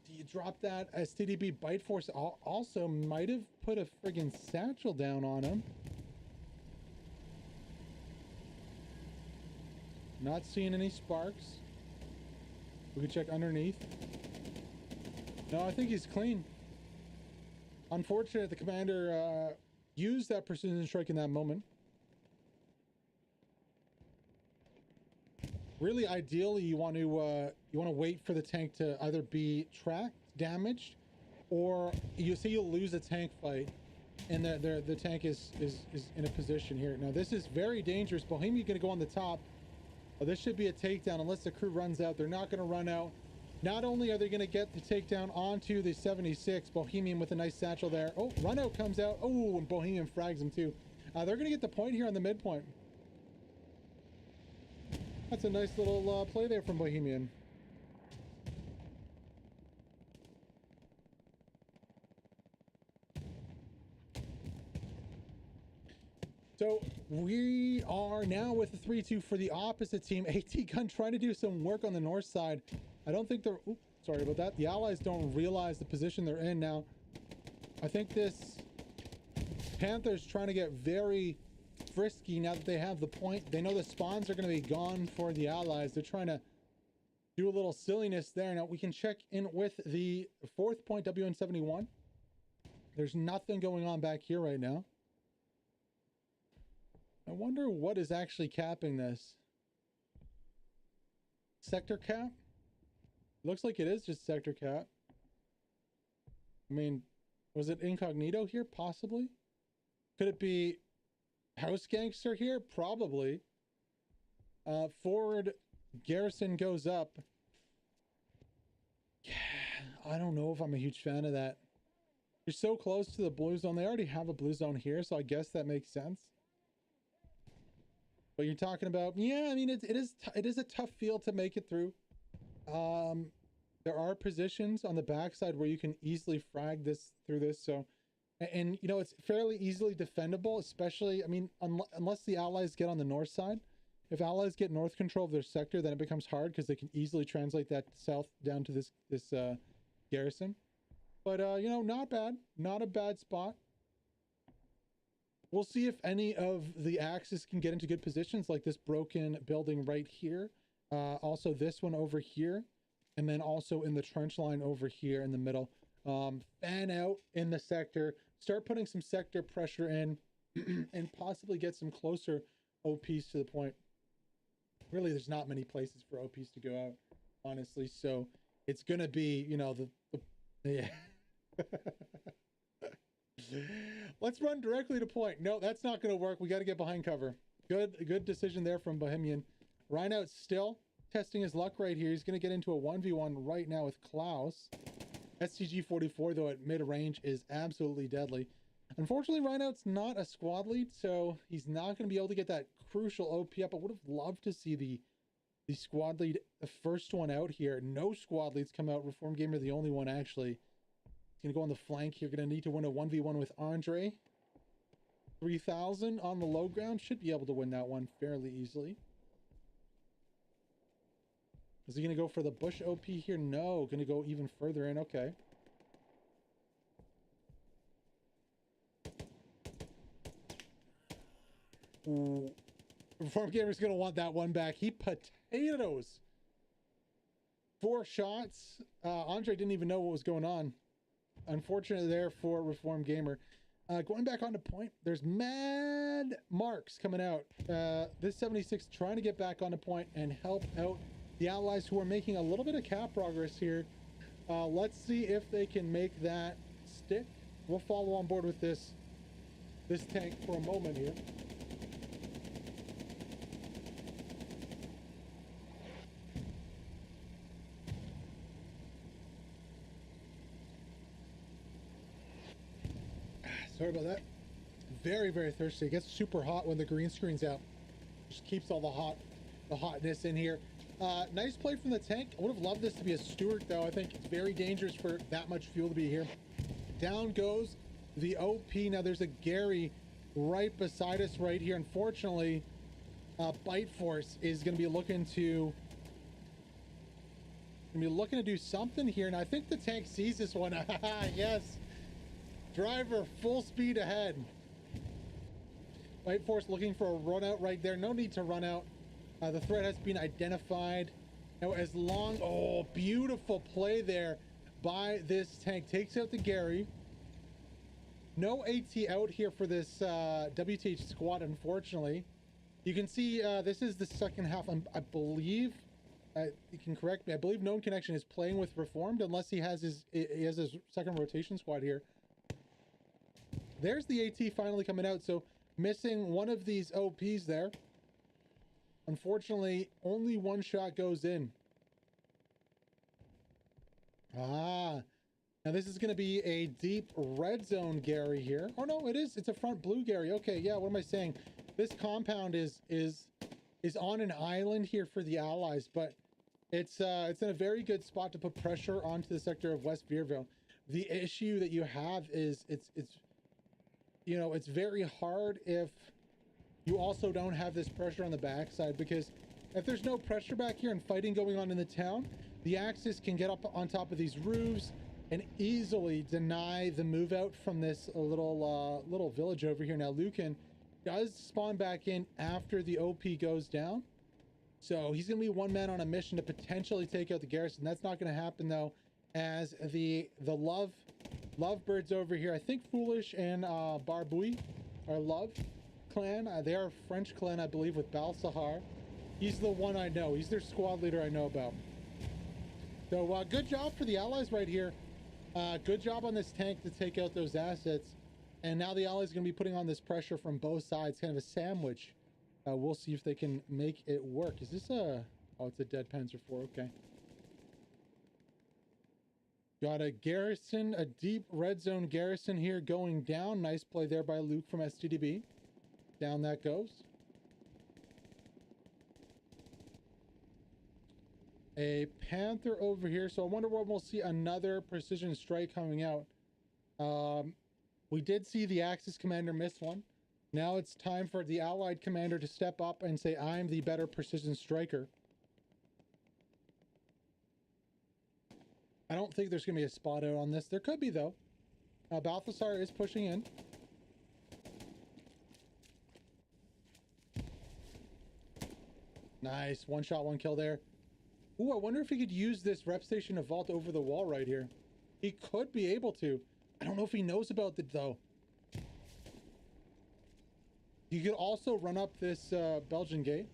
Do you drop that? As TDB Bite Force also might have put a friggin' satchel down on him. Not seeing any sparks. We can check underneath. No, I think he's clean. Unfortunate the commander used that precision strike in that moment. Really, ideally, you want to wait for the tank to either be tracked, damaged, or you'll lose a tank fight, and the tank is in a position here. Now this is very dangerous. Bohemia going to go on the top. Oh, this should be a takedown unless the crew runs out. They're not going to run out. Not only are they going to get the takedown onto the 76, Bohemian with a nice satchel there. Oh, run out comes out. Oh, and Bohemian frags him too. They're going to get the point here on the midpoint. That's a nice little play there from Bohemian. So we are now with the 3-2 for the opposite team. AT Gun trying to do some work on the north side. I don't think they're... Oops, sorry about that. The allies don't realize the position they're in now. I think this Panther's trying to get very frisky now that they have the point. They know the spawns are going to be gone for the allies. They're trying to do a little silliness there. Now we can check in with the 4th point, WN71. There's nothing going on back here right now. I wonder what is actually capping this. Sector cap? Looks like it is just sector cap. I mean, was it incognito here? Possibly. Could it be house gangster here? Probably. Forward garrison goes up. Yeah, I don't know if I'm a huge fan of that. You're so close to the blue zone. They already have a blue zone here, so I guess that makes sense. But you're talking about, yeah, I mean, it is a tough field to make it through. There are positions on the backside where you can easily frag this through this. So, and you know, it's fairly easily defendable, especially, I mean, unless the allies get on the north side. If allies get north control of their sector, then it becomes hard because they can easily translate that south down to this garrison. But you know, not bad, not a bad spot. We'll see if any of the axes can get into good positions, like this broken building right here. Also this one over here. And then also in the trench line over here in the middle. Fan out in the sector. Start putting some sector pressure in and possibly get some closer OPs to the point. Really, there's not many places for OPs to go out, honestly. So it's going to be, you know, yeah. Let's run directly to point. No, that's not going to work. We got to get behind cover. Good decision there from Bohemian. Rhino's still testing his luck right here. He's going to get into a 1v1 right now with Klaus. STG-44, though, at mid-range is absolutely deadly. Unfortunately, Rhino's not a squad lead, so he's not going to be able to get that crucial OP up. I would have loved to see the squad lead, the first one out here. No squad leads come out. Reform Gamer, the only one, actually. He's going to go on the flank here. Going to need to win a 1v1 with Andre. 3,000 on the low ground. Should be able to win that one fairly easily. Is he going to go for the bush OP here? No. Going to go even further in. Okay. Ooh. Reform Gamer's going to want that one back. He potatoes. 4 shots. Andre didn't even know what was going on. Unfortunately there for Reform Gamer. Going back on to point, there's mad marks coming out. This 76 trying to get back on the point and help out the allies who are making a little bit of cap progress here. Let's see if they can make that stick. We'll follow on board with this tank for a moment here. Sorry about that. Very, very thirsty. It gets super hot when the green screen's out. Just keeps all the hotness in here. Nice play from the tank. I would have loved this to be a Stuart, though. I think it's very dangerous for that much fuel to be here. Down goes the OP. Now there's a Gary right beside us right here. Unfortunately, Bite Force is going to be looking to do something here. And I think the tank sees this one. Yes. Driver full speed ahead. White Force looking for a run out right there. No need to run out. The threat has been identified. Now as long... Oh, beautiful play there by this tank. Takes out the Gary. No AT out here for this WTH squad, unfortunately. You can see this is the second half. I believe... you can correct me. I believe Known Connection is playing with Reformed unless he has his second rotation squad here. There's the AT finally coming out, so missing one of these OPs there. Unfortunately, only one shot goes in. Ah, now this is going to be a deep red zone Gary here. Oh no, it is. It's a front blue Gary. Okay, yeah. What am I saying? This compound is on an island here for the Allies, but it's in a very good spot to put pressure onto the sector of West Veerville. The issue that you have is it's you know, it's very hard if you also don't have this pressure on the backside, because if there's no pressure back here and fighting going on in the town, the Axis can get up on top of these roofs and easily deny the move out from this little village over here. Now Lucan does spawn back in after the OP goes down, so he's gonna be one man on a mission to potentially take out the garrison. That's not gonna happen though, as the lovebirds over here, I think Foolish and Barbui are love clan. They are a French clan, I believe, with Balsahar. He's the one I know. He's their squad leader I know about. So good job for the Allies right here. Good job on this tank to take out those assets. And now the Allies are going to be putting on this pressure from both sides, kind of a sandwich. We'll see if they can make it work. Is this a... Oh, it's a dead Panzer IV. Okay. Got a garrison, a deep red zone garrison here going down. Nice play there by Luke from STDB. Down that goes. A Panther over here. So I wonder when we'll see another precision strike coming out. We did see the Axis commander miss one. Now it's time for the Allied commander to step up and say, I'm the better precision striker. I don't think there's going to be a spot out on this. There could be, though. Balthasar is pushing in. Nice. One shot, one kill there. Ooh, I wonder if he could use this rep station to vault over the wall right here. He could be able to. I don't know if he knows about it, though. You could also run up this Belgian gate.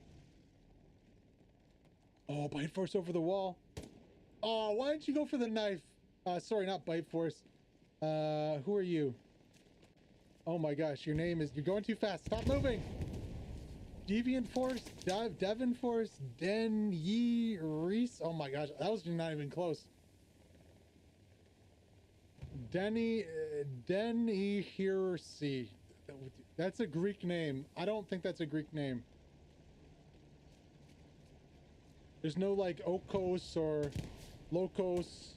Oh, Bite Force over the wall. Oh, why didn't you go for the knife? Sorry, not Bite Force. Who are you? Oh my gosh, your name is... You're going too fast. Stop moving! Deviant Force, Devon Force, Den Yi Reese. Oh my gosh, that was not even close. Denny Hirsi. That's a Greek name. I don't think that's a Greek name. There's no like Okos or Locos.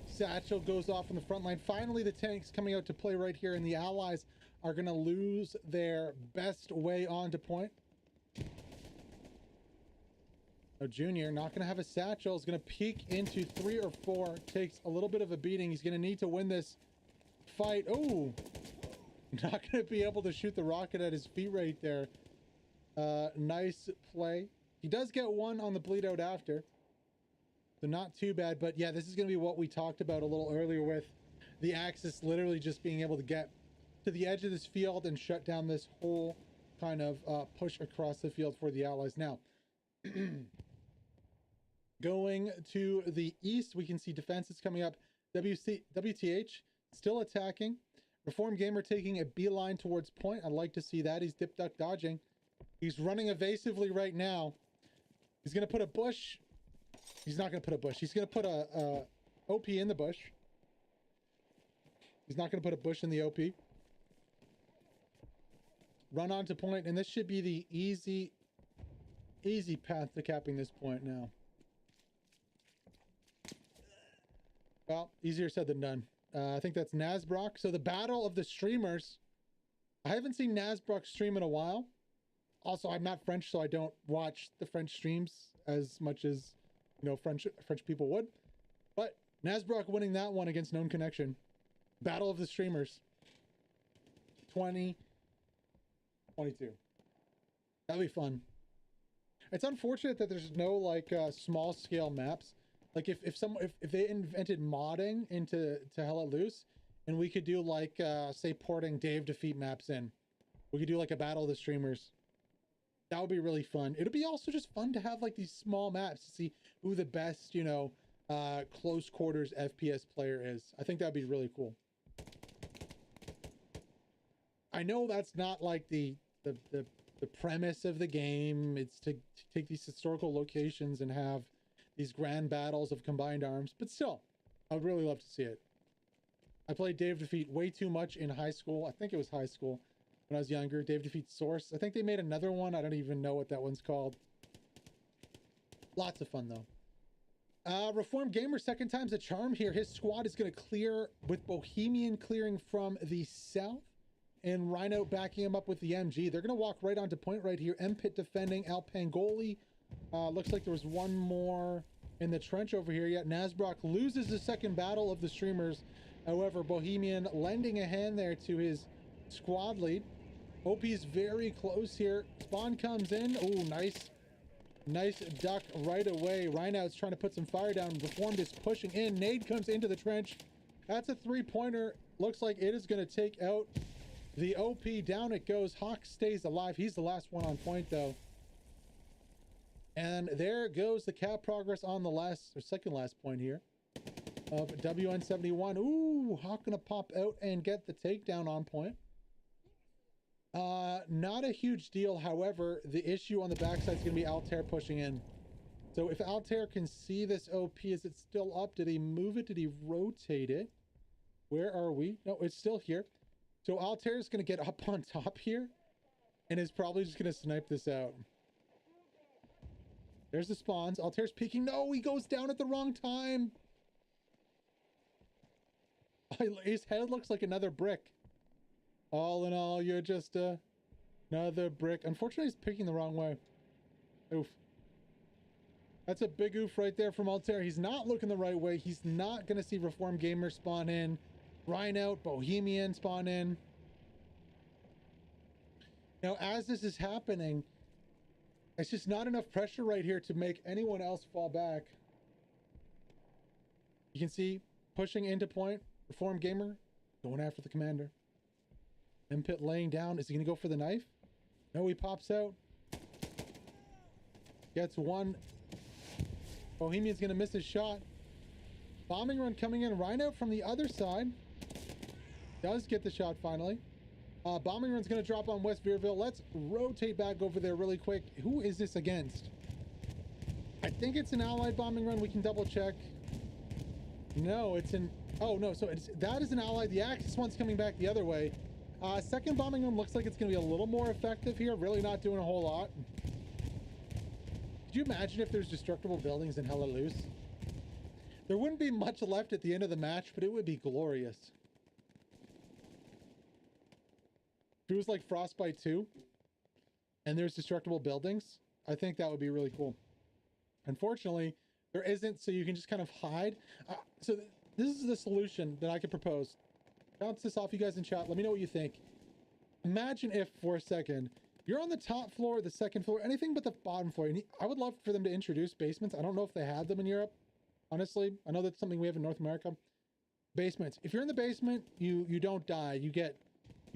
Satchel goes off on the front line. Finally, the tanks coming out to play right here, and the Allies are going to lose their best way on to point. Oh, Junior not going to have a satchel. Is going to peek into 3 or 4. Takes a little bit of a beating. He's going to need to win this fight. Oh, not going to be able to shoot the rocket at his feet right there. Nice play. He does get one on the bleed out after. So not too bad, but yeah, this is going to be what we talked about a little earlier with the Axis literally just being able to get to the edge of this field and shut down this whole kind of push across the field for the Allies. Now, going to the east, we can see defenses coming up. WTH still attacking. Reform Gamer taking a beeline towards point. I'd like to see that. He's dip duck dodging. He's running evasively right now. He's going to put a bush. He's not going to put a bush. He's going to put a OP in the bush. He's not going to put a bush in the OP. Run on to point, and this should be the easy path to capping this point now. Well, easier said than done. I think that's Nasbrock. So the battle of the streamers. I haven't seen Nasbrock stream in a while. Also, I'm not French, so I don't watch the French streams as much as, you know, French people would. But Nasbrock winning that one against Known Connection. Battle of the streamers. 2022. That'll be fun. It's unfortunate that there's no like small scale maps. Like if they invented modding into Hell Let Loose, and we could do like say porting Dave Defeat maps in. We could do like a battle of the streamers. That would be really fun. It'll be also just fun to have like these small maps to see who the best, you know, close quarters FPS player is. I think that'd be really cool. I know that's not like the premise of the game. It's to take these historical locations and have these grand battles of combined arms, but still, I would really love to see it. I played Dave Defeat way too much in high school. I think it was high school when I was younger. Dave Defeat Source. I think they made another one. I don't even know what that one's called. Lots of fun though. Reform Gamer, second time's a charm here. His squad is going to clear with Bohemian clearing from the south and Rhino backing him up with the MG. They're going to walk right onto point right here. M-Pit defending. Alpangoli. Looks like there was one more in the trench over here. Yet Nasbrock loses the second battle of the streamers. However, Bohemian lending a hand there to his squad lead. OP's very close here. Spawn comes in. Oh, nice. Nice duck right away. Rhino's trying to put some fire down. Reformed is pushing in. Nade comes into the trench. That's a three-pointer. Looks like it is going to take out the OP. Down it goes. Hawk stays alive. He's the last one on point, though. And there goes the cap progress on the last, or second last point here of WN71. Ooh, Hawk going to pop out and get the takedown on point. Not a huge deal. However, the issue on the backside is going to be Altair pushing in. So if Altair can see this OP, is it still up? Did he move it? Did he rotate it? Where are we? No, it's still here. So Altair is going to get up on top here and is probably just going to snipe this out. There's the spawns. Altair's peeking. No, he goes down at the wrong time. His head looks like another brick. All in all, you're just another brick. Unfortunately, he's picking the wrong way. Oof. That's a big oof right there from Altair. He's not looking the right way. He's not going to see Reform Gamer spawn in. Rhino, Bohemian spawn in. Now, as this is happening, it's just not enough pressure right here to make anyone else fall back. You can see pushing into point. Reform Gamer going after the commander. M-Pit laying down. Is he going to go for the knife? No, he pops out. Gets one. Bohemian's going to miss his shot. Bombing run coming in. Rhino from the other side. Does get the shot finally. Bombing run's going to drop on West Veerville. Let's rotate back over there really quick. Who is this against? I think it's an allied bombing run. We can double check. No, it's an... Oh, no. So that is an allied. The Axis one's coming back the other way. Second bombing run looks like it's going to be a little more effective here. Really not doing a whole lot. Could you imagine if there's destructible buildings in Hella Loose? There wouldn't be much left at the end of the match, but it would be glorious. If it was like Frostbite 2 and there's destructible buildings, I think that would be really cool. Unfortunately, there isn't, so you can just kind of hide. So this is the solution that I could propose. Bounce this off you guys in chat. Let me know what you think. Imagine if for a second you're on the top floor, the second floor, anything but the bottom floor. I would love for them to introduce basements. I don't know if they had them in Europe. Honestly, I know that's something we have in North America. Basements. If you're in the basement, you don't die. You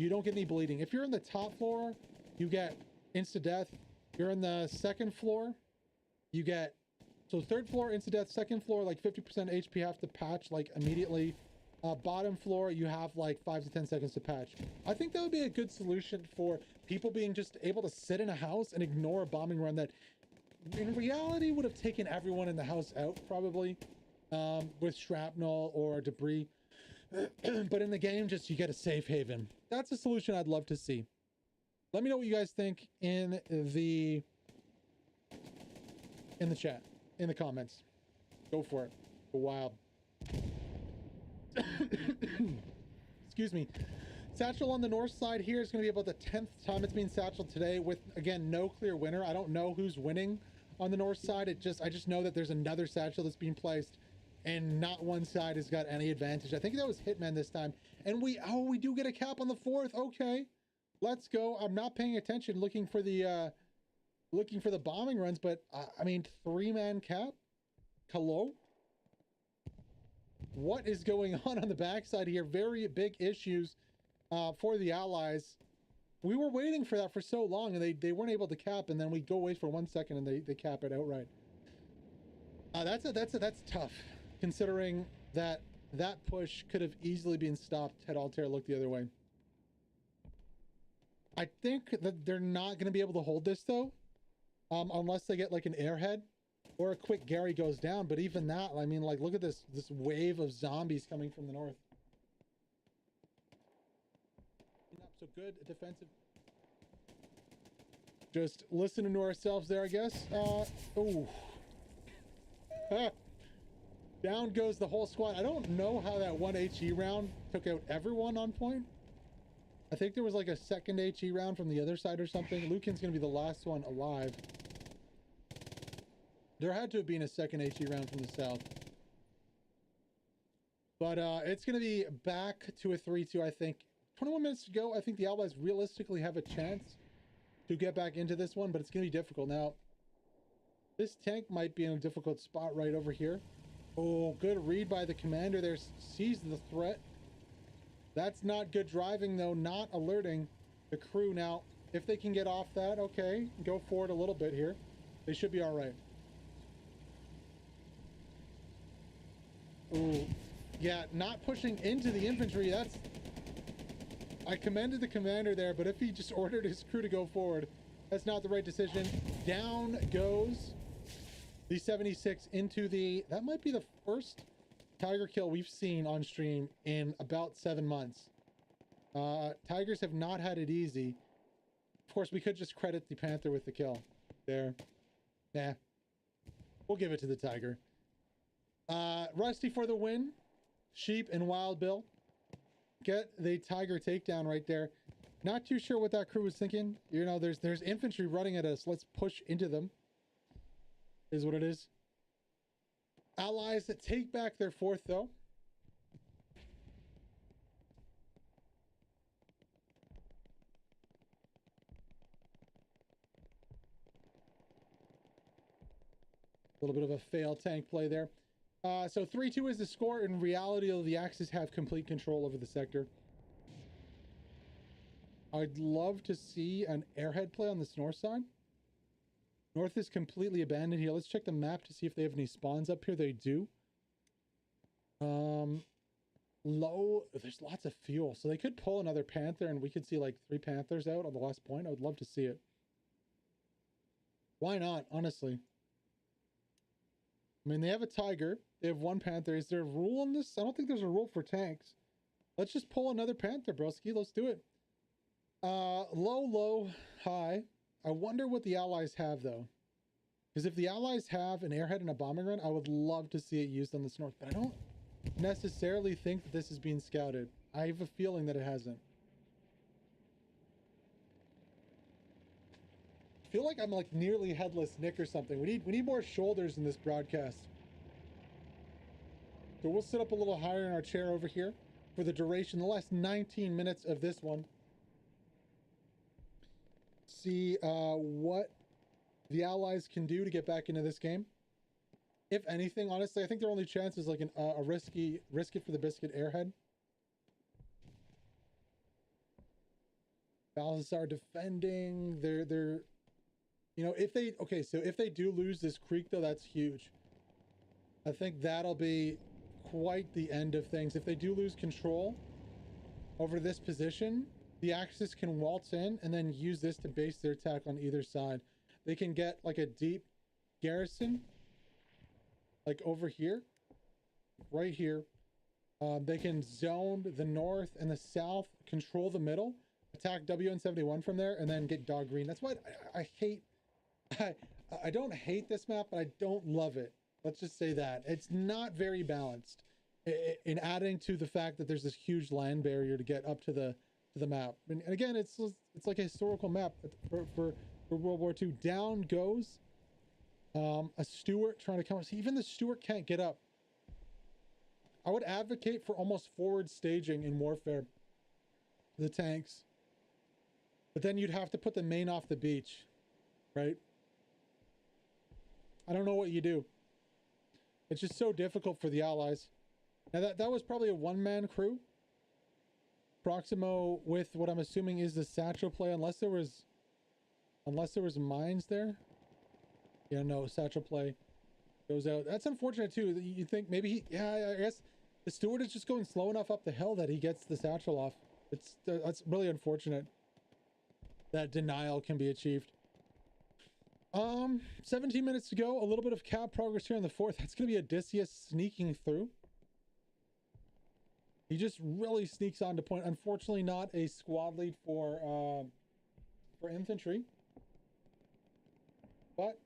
don't get any bleeding. If you're in the top floor, you get insta death. You're in the second floor, you get, so third floor insta death, second floor like 50% HP, have to patch like immediately. Bottom floor, you have like 5 to 10 seconds to patch. I think that would be a good solution for people being just able to sit in a house and ignore a bombing run that in reality would have taken everyone in the house out probably with shrapnel or debris. But in the game, just you get a safe haven. That's a solution I'd love to see. Let me know what you guys think in the chat, in the comments. Go for it. Go wild. Excuse me. Satchel on the north side here is going to be about the 10th time it's been Satchel today with, again, no clear winner. I don't know who's winning on the north side. I just know that there's another Satchel that's being placed and not one side has got any advantage. I think that was Hitman this time. And we do get a cap on the 4th. Okay, let's go. I'm not paying attention looking for the bombing runs, but I mean, 3-man cap. Hello? What is going on the backside here? Very big issues for the Allies. We were waiting for that for so long, and they weren't able to cap, and then we go away for 1 second, and they cap it outright. That's tough, considering that push could have easily been stopped had Altair looked the other way. I think that they're not going to be able to hold this though, unless they get like an airhead or a quick Gary goes down. But even that, I mean, like, look at this wave of zombies coming from the north. Not so good defensive. Just listening to ourselves there, I guess. Oh. Down goes the whole squad. I don't know how that one HE round took out everyone on point. I think there was like a second HE round from the other side or something. Lucan's going to be the last one alive. There had to have been a second HE round from the south. But it's going to be back to a 3-2, I think. 21 minutes to go. I think the Allies realistically have a chance to get back into this one, but it's going to be difficult. Now, this tank might be in a difficult spot right over here. Oh, good read by the commander there. Sees the threat. That's not good driving, though. Not alerting the crew. Now, if they can get off that, okay. Go forward a little bit here. They should be all right. Ooh. Yeah, not pushing into the infantry. That's... I commended the commander there, but if he just ordered his crew to go forward, that's not the right decision. Down goes the 76 into the... That might be the first Tiger kill we've seen on stream in about 7 months. Tigers have not had it easy. Of course, we could just credit the Panther with the kill. There. Nah. We'll give it to the Tiger. Rusty for the win. Sheep and Wild Bill get the Tiger takedown right there. Not too sure what that crew was thinking. You know, there's infantry running at us. Let's push into them. Is what it is. Allies that take back their fourth, though. A little bit of a fail tank play there. So 3-2 is the score. In reality, the Axis have complete control over the sector. I'd love to see an airhead play on this north side. North is completely abandoned here. Let's check the map to see if they have any spawns up here. They do. Low, there's lots of fuel. So they could pull another Panther and we could see like 3 Panthers out on the last point. I would love to see it. Why not, honestly? I mean, they have a Tiger. They have 1 Panther. Is there a rule on this? I don't think there's a rule for tanks. Let's just pull another Panther, broski. Let's do it. Low, high. I wonder what the Allies have, though. Because if the Allies have an airhead and a bombing run, I would love to see it used on this north. But I don't necessarily think that this is being scouted. I have a feeling that it hasn't. I feel like I'm like nearly headless Nick or something. We need more shoulders in this broadcast. So we'll sit up a little higher in our chair over here for the duration, the last 19 minutes of this one. See what the Allies can do to get back into this game. If anything, honestly, I think their only chance is like a risk it for the biscuit airhead. Balthasar defending. They're you know, if they so if they do lose this creek though, that's huge. I think that'll be quite the end of things. If they do lose control over this position, the Axis can waltz in and then use this to base their attack on either side. They can get like a deep garrison, like over here, right here. They can zone the north and the south, control the middle, attack WN71 from there, and then get dog green. That's why I hate. I don't hate this map, but I don't love it. Let's just say that. It's not very balanced in adding to the fact that there's this huge land barrier to get up to the map. And again, it's like a historical map for World War II. Down goes a Stuart trying to come. See, even the Stuart can't get up. I would advocate for almost forward staging in warfare. The tanks. But then you'd have to put the main off the beach, right? I don't know what you do. It's just so difficult for the Allies. Now that was probably a one-man crew. Proximo with what I'm assuming is the satchel play, unless there was mines there. Yeah, no, satchel play goes out. That's unfortunate too. You think maybe I guess the Steward is just going slow enough up the hill that he gets the satchel off. That's really unfortunate. that denial can be achieved. 17 minutes to go. A little bit of cap progress here in the fourth. That's going to be Odysseus sneaking through. He just really sneaks on to point. Unfortunately, not a squad lead for infantry. But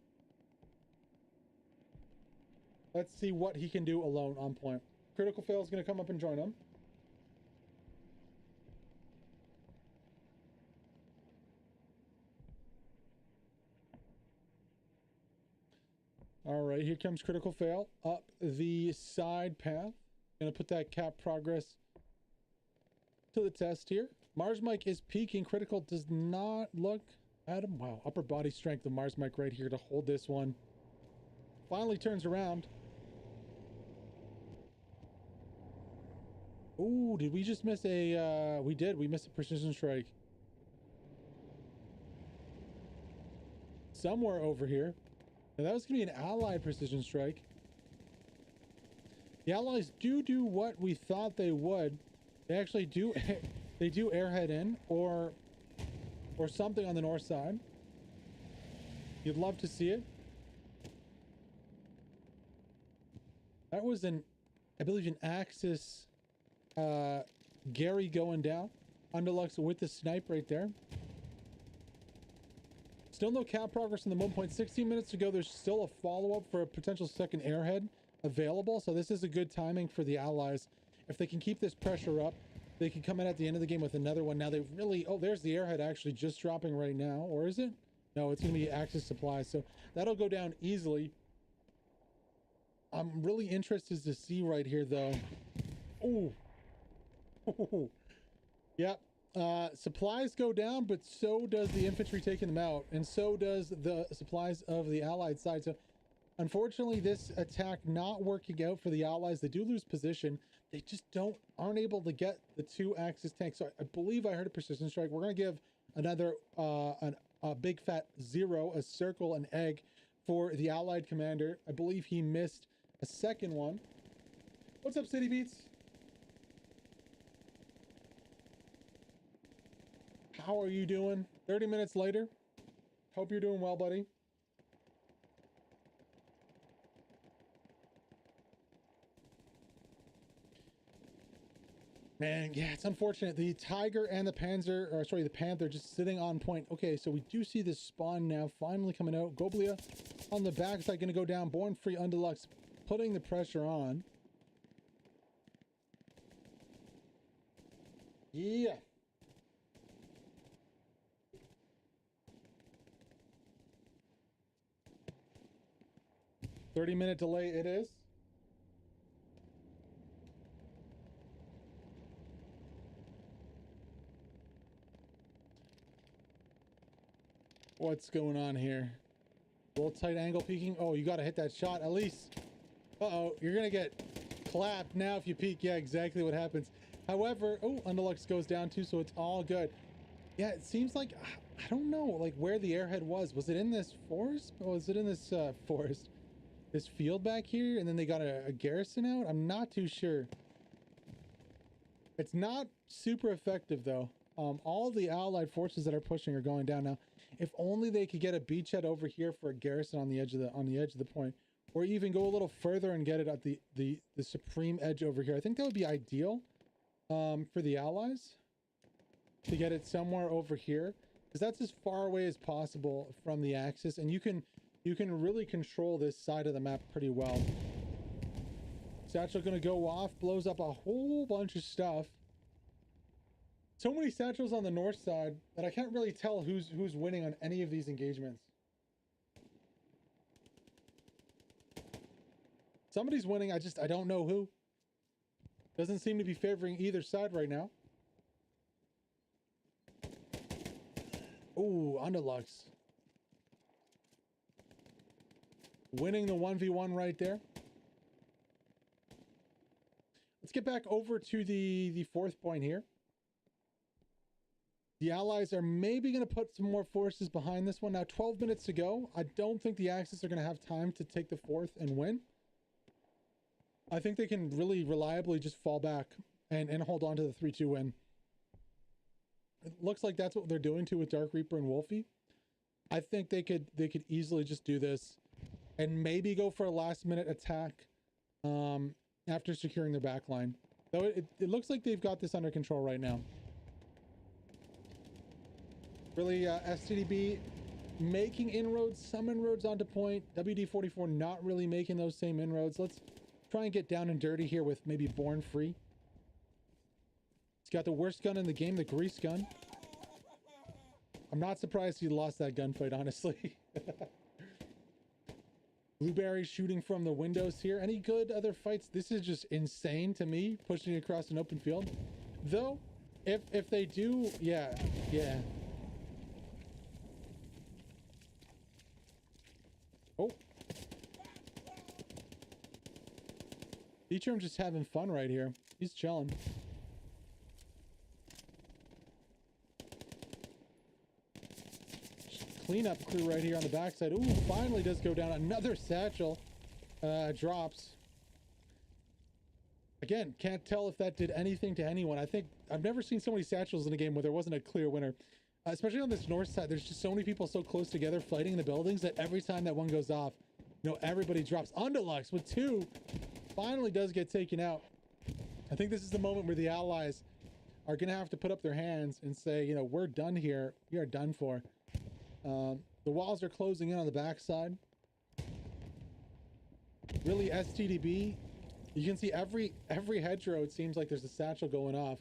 let's see what he can do alone on point. Critical Fail is going to come up and join him. All right, here comes Critical Fail up the side path. Gonna put that cap progress to the test here. Mars Mike is peaking. Critical does not look at him. Wow, upper body strength of Mars Mike right here to hold this one. Finally turns around. Ooh, did we just miss a, we did. We missed a precision strike. Somewhere over here. Now that was gonna be an allied precision strike. The allies do what we thought they would. They actually do, they do airhead in or something on the north side. You'd love to see it. That was an, I believe, an Axis Gary going down. Underlux with the snipe right there. Still no cap progress in the 1.16 minutes to go. There's still a follow-up for a potential second airhead available, so this is a good timing for the allies. If they can keep this pressure up, they can come in at the end of the game with another one. Now they really, oh, there's the airhead actually just dropping right now, or is it? No, it's gonna be Axis supplies, so that'll go down easily. I'm really interested to see right here though. Oh, yep. Supplies go down, but so does the infantry taking them out, and so does the supplies of the allied side. So unfortunately, this attack not working out for the allies. They do lose position. They just aren't able to get the two Axis tanks. So I believe I heard a precision strike. We're going to give another a big fat 0, a circle, an egg for the allied commander. I believe he missed a second one. What's up, City Beats? How are you doing? 30 minutes later. Hope you're doing well, buddy. Man, yeah, it's unfortunate. The Tiger and the Panzer, or sorry, the Panther just sitting on point. Okay, so we do see this spawn now finally coming out. Goblia on the backside going to go down. Born Free Underlux putting the pressure on. Yeah. "30-minute delay it is. What's going on here? Little tight angle peeking. Oh, you got to hit that shot at least. Uh-oh, you're going to get clapped now if you peek. Yeah, exactly what happens. However, oh, Underlux goes down too, so it's all good. Yeah, it seems like, I don't know, like where the airhead was. Was it in this forest? Or was it in this forest? This field back here? And then they got a garrison out? I'm not too sure. It's not super effective though. All the allied forces that are pushing are going down now. If only they could get a beachhead over here for a garrison on the edge of the point, or even go a little further and get it at the supreme edge over here. I think that would be ideal for the allies to get it somewhere over here, because that's as far away as possible from the Axis, and you can really control this side of the map pretty well. Satchel gonna go off, blows up a whole bunch of stuff. So many satchels on the north side that I can't really tell who's winning on any of these engagements. Somebody's winning, I don't know who. Doesn't seem to be favoring either side right now. Ooh, Underlux. Winning the 1v1 right there. Let's get back over to the fourth point here. The allies are maybe going to put some more forces behind this one. Now 12 minutes to go. I don't think the Axis are going to have time to take the fourth and win. I think they can really reliably just fall back and hold on to the 3-2 win. It looks like that's what they're doing too with Dark Reaper and Wolfie. I think they could easily just do this and maybe go for a last minute attack after securing their backline. Though it looks like they've got this under control right now. Really, STDB making inroads, some inroads onto point. WD-44 not really making those same inroads. Let's try and get down and dirty here with maybe Born Free. He's got the worst gun in the game, the grease gun. I'm not surprised he lost that gunfight, honestly. Blueberry shooting from the windows here. Any good other fights? This is just insane to me, pushing across an open field. Though, if they do, yeah. Oh. Determ just having fun right here. He's chilling. Cleanup crew right here on the backside. Ooh, finally does go down. Another satchel drops. Again, can't tell if that did anything to anyone. I think I've never seen so many satchels in a game where there wasn't a clear winner. Especially on this north side, there's just so many people so close together fighting in the buildings that every time that one goes off, you know, everybody drops. Underlux with 2 finally does get taken out. I think this is the moment where the allies are going to have to put up their hands and say, you know, we're done here. We are done for. The walls are closing in on the backside. Really, STDB, you can see every hedgerow, it seems like there's a satchel going off.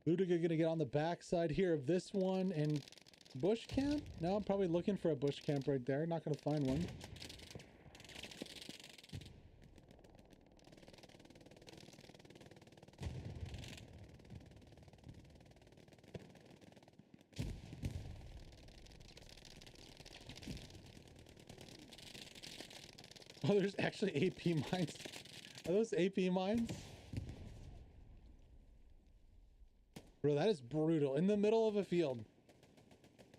Ludiga gonna get on the backside here of this one and bush camp? No, I'm probably looking for a bush camp right there. Not gonna find one. Oh, there's actually AP mines. Are those AP mines? Bro, that is brutal. In the middle of a field.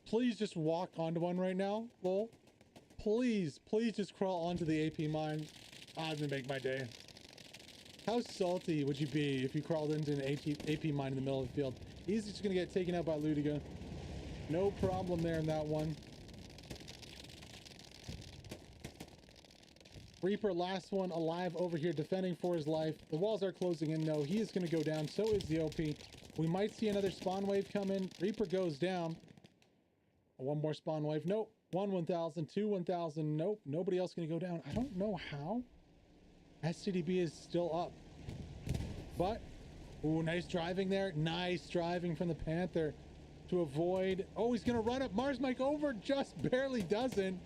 Please just walk onto one right now, lol. Please just crawl onto the AP mine. Ah, it's gonna make my day. How salty would you be if you crawled into an AP mine in the middle of the field? He's just gonna get taken out by Ludiga. No problem there in that one. Reaper, last one alive over here, defending for his life. The walls are closing in. No, he is going to go down. So is the OP. We might see another spawn wave come in. Reaper goes down. One more spawn wave. Nope. 1,000. 1,000. Nope. Nobody else going to go down. I don't know how. SCDB is still up. But, ooh, nice driving there. Nice driving from the Panther to avoid. Oh, he's going to run up. Mars Mike over. Just barely doesn't.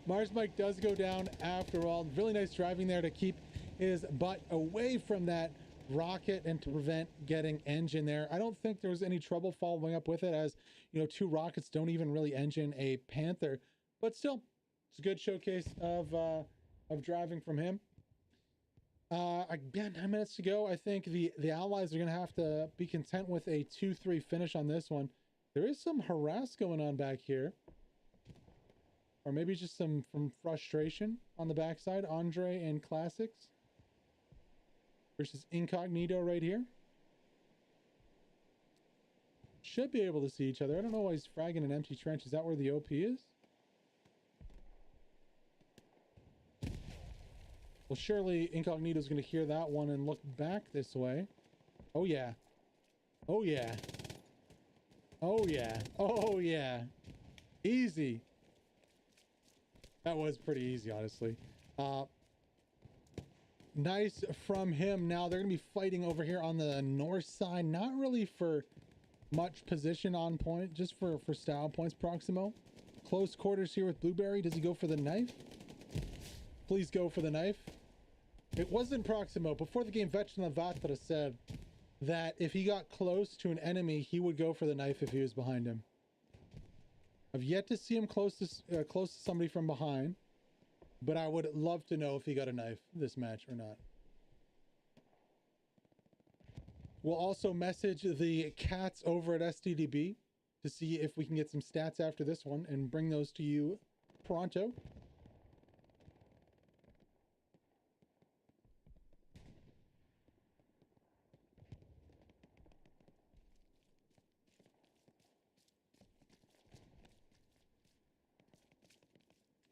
Mars Mike does go down after all. Really nice driving there to keep his butt away from that rocket and to prevent getting engine there. I don't think there was any trouble following up with it, as you know, 2 rockets don't even really engine a Panther, but still it's a good showcase of driving from him. Again, 9 minutes to go. I think the allies are going to have to be content with a 2-3 finish on this one. There is some harass going on back here. Or maybe just some from frustration on the backside. Andre and Classics versus Incognito right here. Should be able to see each other. I don't know why he's fragging an empty trench. Is that where the OP is? Well, surely Incognito's going to hear that one and look back this way. Oh, yeah. Oh, yeah. Oh, yeah. Oh, yeah. Easy. That was pretty easy, honestly. Nice from him. Now they're going to be fighting over here on the north side. Not really for much position on point, just for style points. Proximo. Close quarters here with Blueberry. Does he go for the knife? Please go for the knife. It wasn't Proximo. Before the game, Vecna Vatra said that if he got close to an enemy, he would go for the knife if he was behind him. I've yet to see him close to somebody from behind, but I would love to know if he got a knife this match or not. We'll also message the cats over at STDB to see if we can get some stats after this one and bring those to you pronto.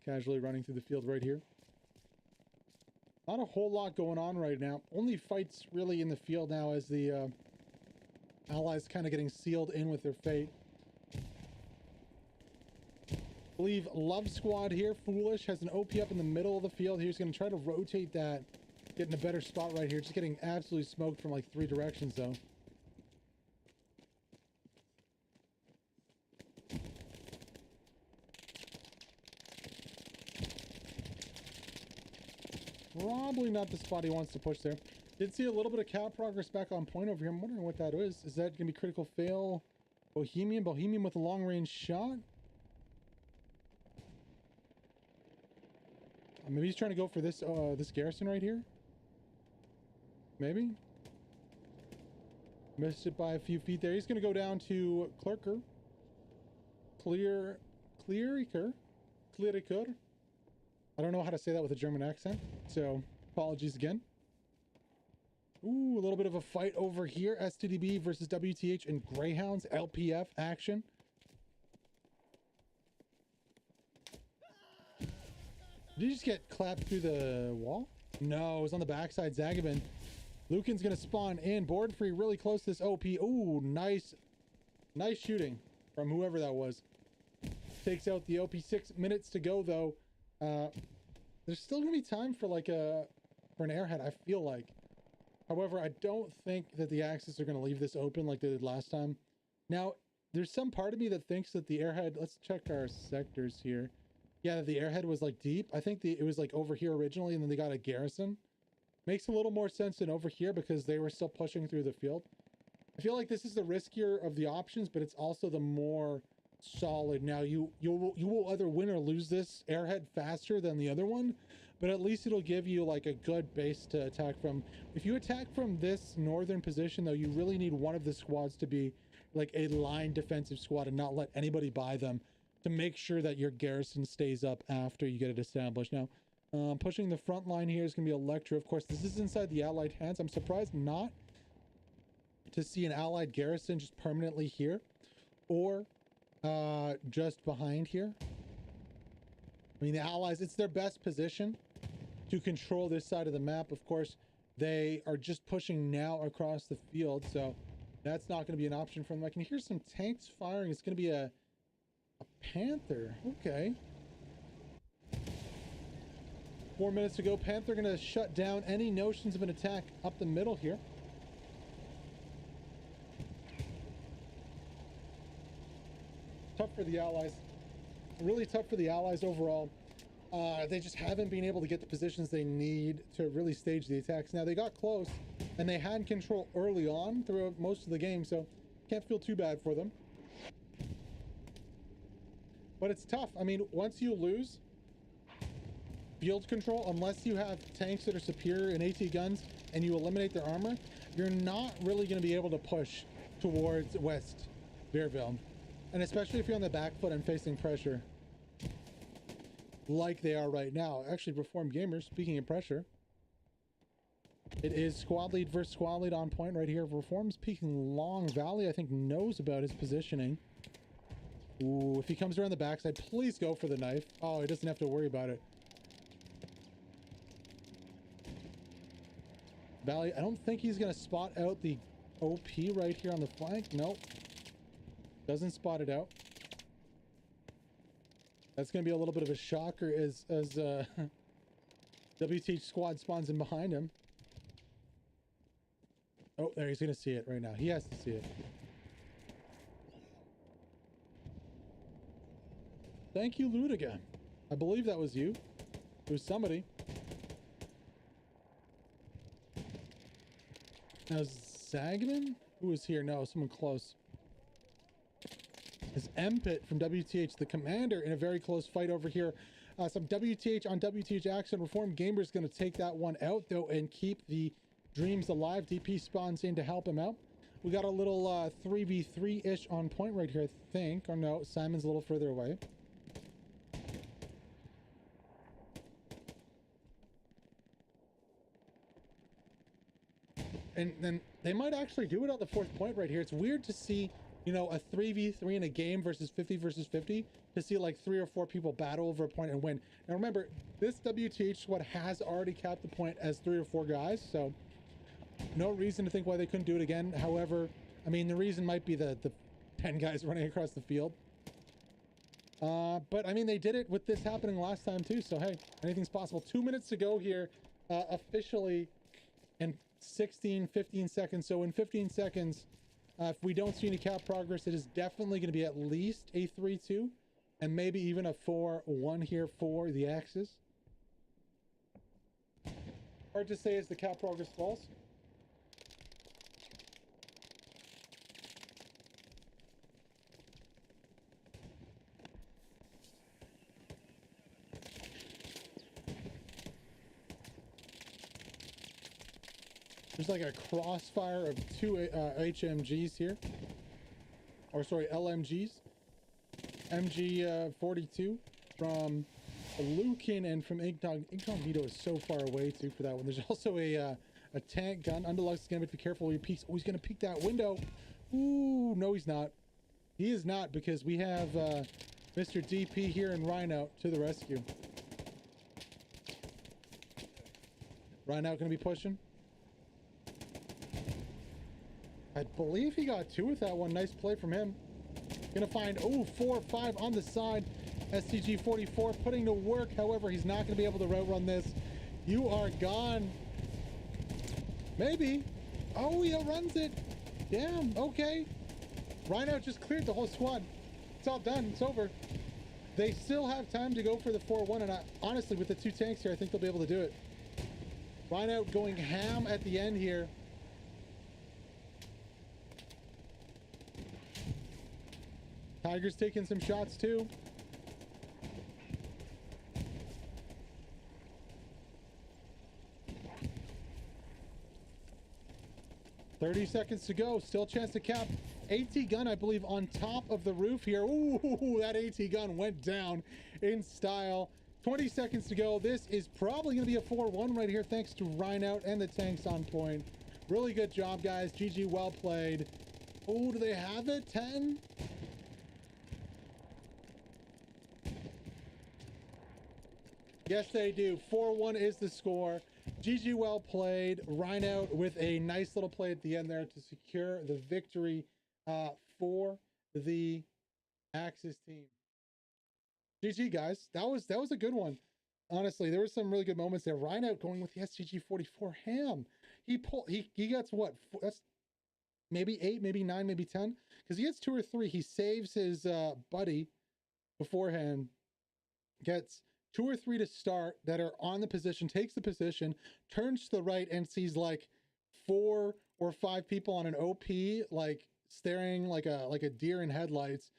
casually running through the field right here. Not a whole lot going on right now. Only fights really in the field now as the allies kind of getting sealed in with their fate. I believe Love Squad here, Foolish, has an OP up in the middle of the field. He's going to try to rotate that, get in a better spot right here. Just getting absolutely smoked from like 3 directions though. Probably not the spot he wants to push there. Did see a little bit of cap progress back on point over here. I'm wondering what that is. Is that going to be critical fail? Bohemian? Bohemian with a long range shot? Maybe he's trying to go for this this garrison right here. Maybe. Missed it by a few feet there. He's going to go down to Clerker. Cleriker. I don't know how to say that with a German accent, so apologies again. Ooh, a little bit of a fight over here. STDB versus WTH and Greyhounds. LPF action. Did he just get clapped through the wall? No, it was on the backside. Zagabin. Lucan's going to spawn in. Board free really close to this OP. Ooh, nice shooting from whoever that was. Takes out the OP. 6 minutes to go, though. There's still gonna be time for like for an airhead, I feel like. However, I don't think that the Axis are gonna leave this open like they did last time. Now, there's some part of me that thinks that the airhead, let's check our sectors here. Yeah, the airhead was like deep. I think it was like over here originally and then they got a garrison. Makes a little more sense than over here because they were still pushing through the field. I feel like this is the riskier of the options, but it's also the more solid. Now you will either win or lose this airhead faster than the other one, but at least it'll give you like a good base to attack from. If you attack from this northern position though, you really need one of the squads to be like a line defensive squad and not let anybody buy them to make sure that your garrison stays up after you get it established. Now pushing the front line here is going to be Electra. Of course, this is inside the Allied hands. I'm surprised not to see an Allied garrison just permanently here or just behind here. I mean, the Allies, it's their best position to control this side of the map. Of course, they are just pushing now across the field, so that's not going to be an option for them. I can hear some tanks firing. It's going to be a Panther. Okay. 4 minutes to go. Panther going to shut down any notions of an attack up the middle here. Tough for the Allies. Really tough for the Allies overall. They just haven't been able to get the positions they need to really stage the attacks. Now, they got close, and they had control early on throughout most of the game, so can't feel too bad for them. But it's tough. I mean, once you lose field control, unless you have tanks that are superior in AT guns and you eliminate their armor, you're not really going to be able to push towards West Bearville. And especially if you're on the back foot and facing pressure like they are right now. Actually, Reformed Gamers, speaking of pressure, it is squad lead versus squad lead on point right here. Reform's peeking Long Valley, I think, knows about his positioning. Ooh, if he comes around the backside, please go for the knife. Oh, he doesn't have to worry about it. Valley, I don't think he's going to spot out the OP right here on the flank. Nope. Doesn't spot it out. That's going to be a little bit of a shocker as WTH squad spawns in behind him. Oh, there, he's going to see it right now. He has to see it. Thank you, Ludiga. I believe that was you. It was somebody. Now, Zagman? Who was here? No, someone close. Is M-Pit from WTH, the commander, in a very close fight over here. Some WTH on WTH action. Reformed Gamer's going to take that one out, though, and keep the dreams alive. DP spawns in to help him out. We got a little 3v3-ish on point right here, I think. Or no, Simon's a little further away. And then they might actually do it on the 4th point right here. It's weird to see you know, a 3v3 in a game versus 50 versus 50 to see like 3 or 4 people battle over a point and win. And remember, this WTH squad has already capped the point as 3 or 4 guys, so no reason to think why they couldn't do it again. However, I mean, the reason might be the 10 guys running across the field. But I mean, they did it with this happening last time too, so hey, anything's possible. 2 minutes to go here, officially, and 15 seconds. So in 15 seconds, if we don't see any cap progress, it is definitely going to be at least a 3-2 and maybe even a 4-1 here for the Axis. Hard to say as the cap progress falls. There's like a crossfire of 2 HMGs here. Or sorry, LMGs. MG 42 from Lucan and from Incognito is so far away too for that one. There's also a tank gun. Underlux is gonna be careful when he peeks. Oh, he's gonna peek that window. Ooh, no, he's not. He is not, because we have Mr. DP here and Rhino to the rescue. Rhino gonna be pushing. I believe he got 2 with that one. Nice play from him. Gonna find, oh, 4 or 5 on the side. STG 44 putting to work. However, he's not gonna be able to route run this. You are gone. Maybe. Oh, he outruns it. Damn, okay. Rhino just cleared the whole squad. It's all done, it's over. They still have time to go for the 4-1, and honestly, with the 2 tanks here, I think they'll be able to do it. Rhino going ham at the end here. Tiger's taking some shots too. $30 seconds to go. Still chance to cap. AT gun, I believe, on top of the roof here. Ooh, that AT gun went down in style. 20 seconds to go. This is probably going to be a 4-1 right here, thanks to Rhino and the tanks on point. Really good job, guys. GG, well played. Oh, do they have it? 10? Yes, they do. 4-1 is the score. GG, well played. Rhino with a nice little play at the end there to secure the victory for the Axis team. GG, guys. That was a good one. Honestly, there were some really good moments there. Rhino going with the STG 44 ham. He gets what? That's maybe 8, maybe 9, maybe 10. Because he gets 2 or 3. He saves his buddy beforehand. Gets 2 or 3 to start that are on the position, takes the position, turns to the right and sees like 4 or 5 people on an OP, like staring like a deer in headlights.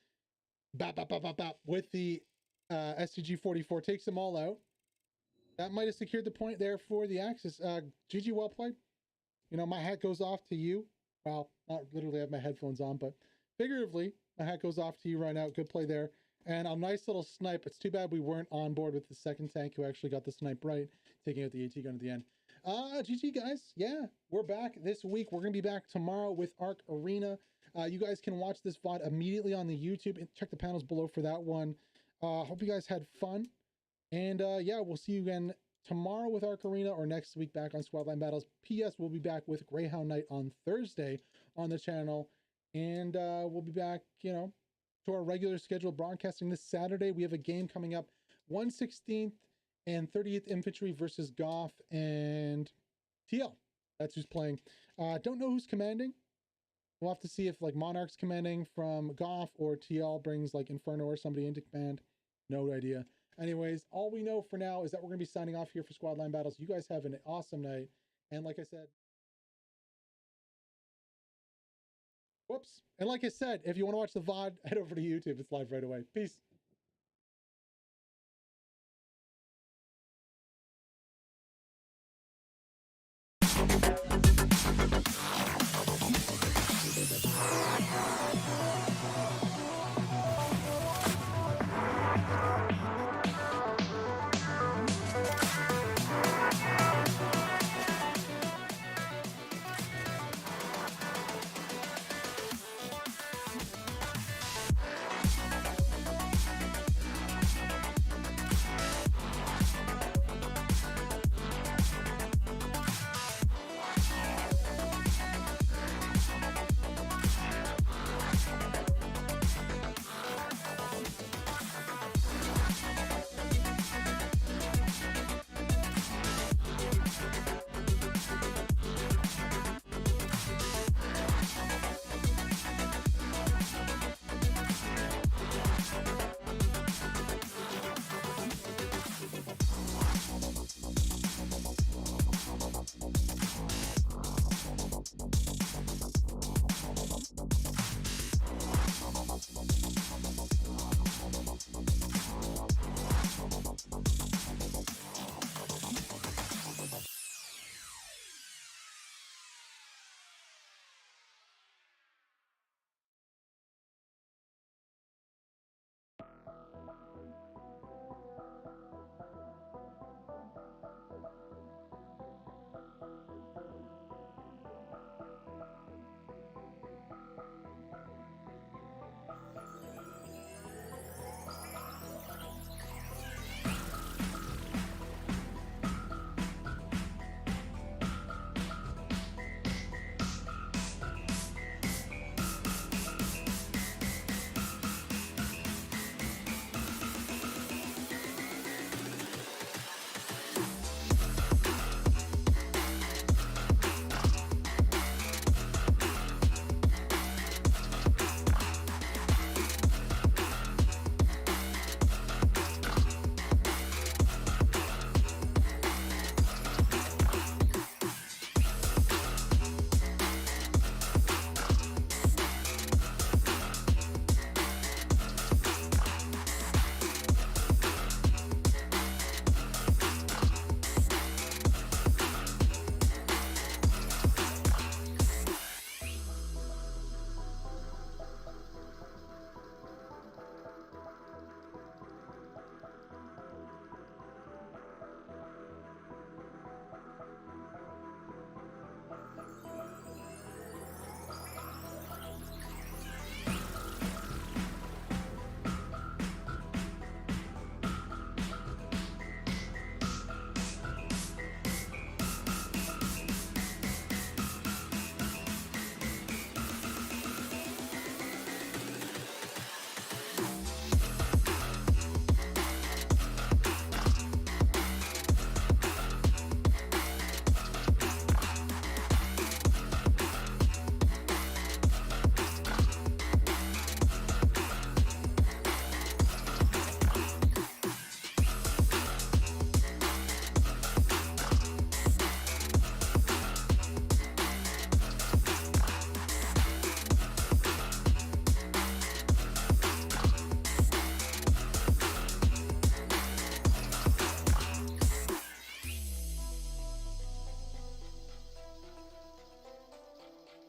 Bap, bap, bap, bap, bap, with the STG 44, takes them all out. That might have secured the point there for the Axis. GG, well played. You know, my hat goes off to you. Well, not literally, I have my headphones on, but figuratively, my hat goes off to you right now. Good play there. And a nice little snipe. It's too bad we weren't on board with the second tank who actually got the snipe right, taking out the AT gun at the end. GG, guys. Yeah, we're back this week. We're going to be back tomorrow with Arc Arena. You guys can watch this VOD immediately on the YouTube and check the panels below for that one. Hope you guys had fun. And yeah, we'll see you again tomorrow with Arc Arena, or next week back on Squadline Battles. PS, we'll be back with Greyhound Night on Thursday on the channel. And we'll be back, you know, to our regular scheduled broadcasting this Saturday. We have a game coming up, 116th and 30th Infantry versus Goff and TL. That's who's playing. Don't know who's commanding. We'll have to see if like Monarch's commanding from Goff or TL brings like Inferno or somebody into command. No idea. Anyways, all we know for now is that we're going to be signing off here for Squadline Battles. You guys have an awesome night. And like I said, whoops. And like I said, if you want to watch the VOD, head over to YouTube. It's live right away. Peace.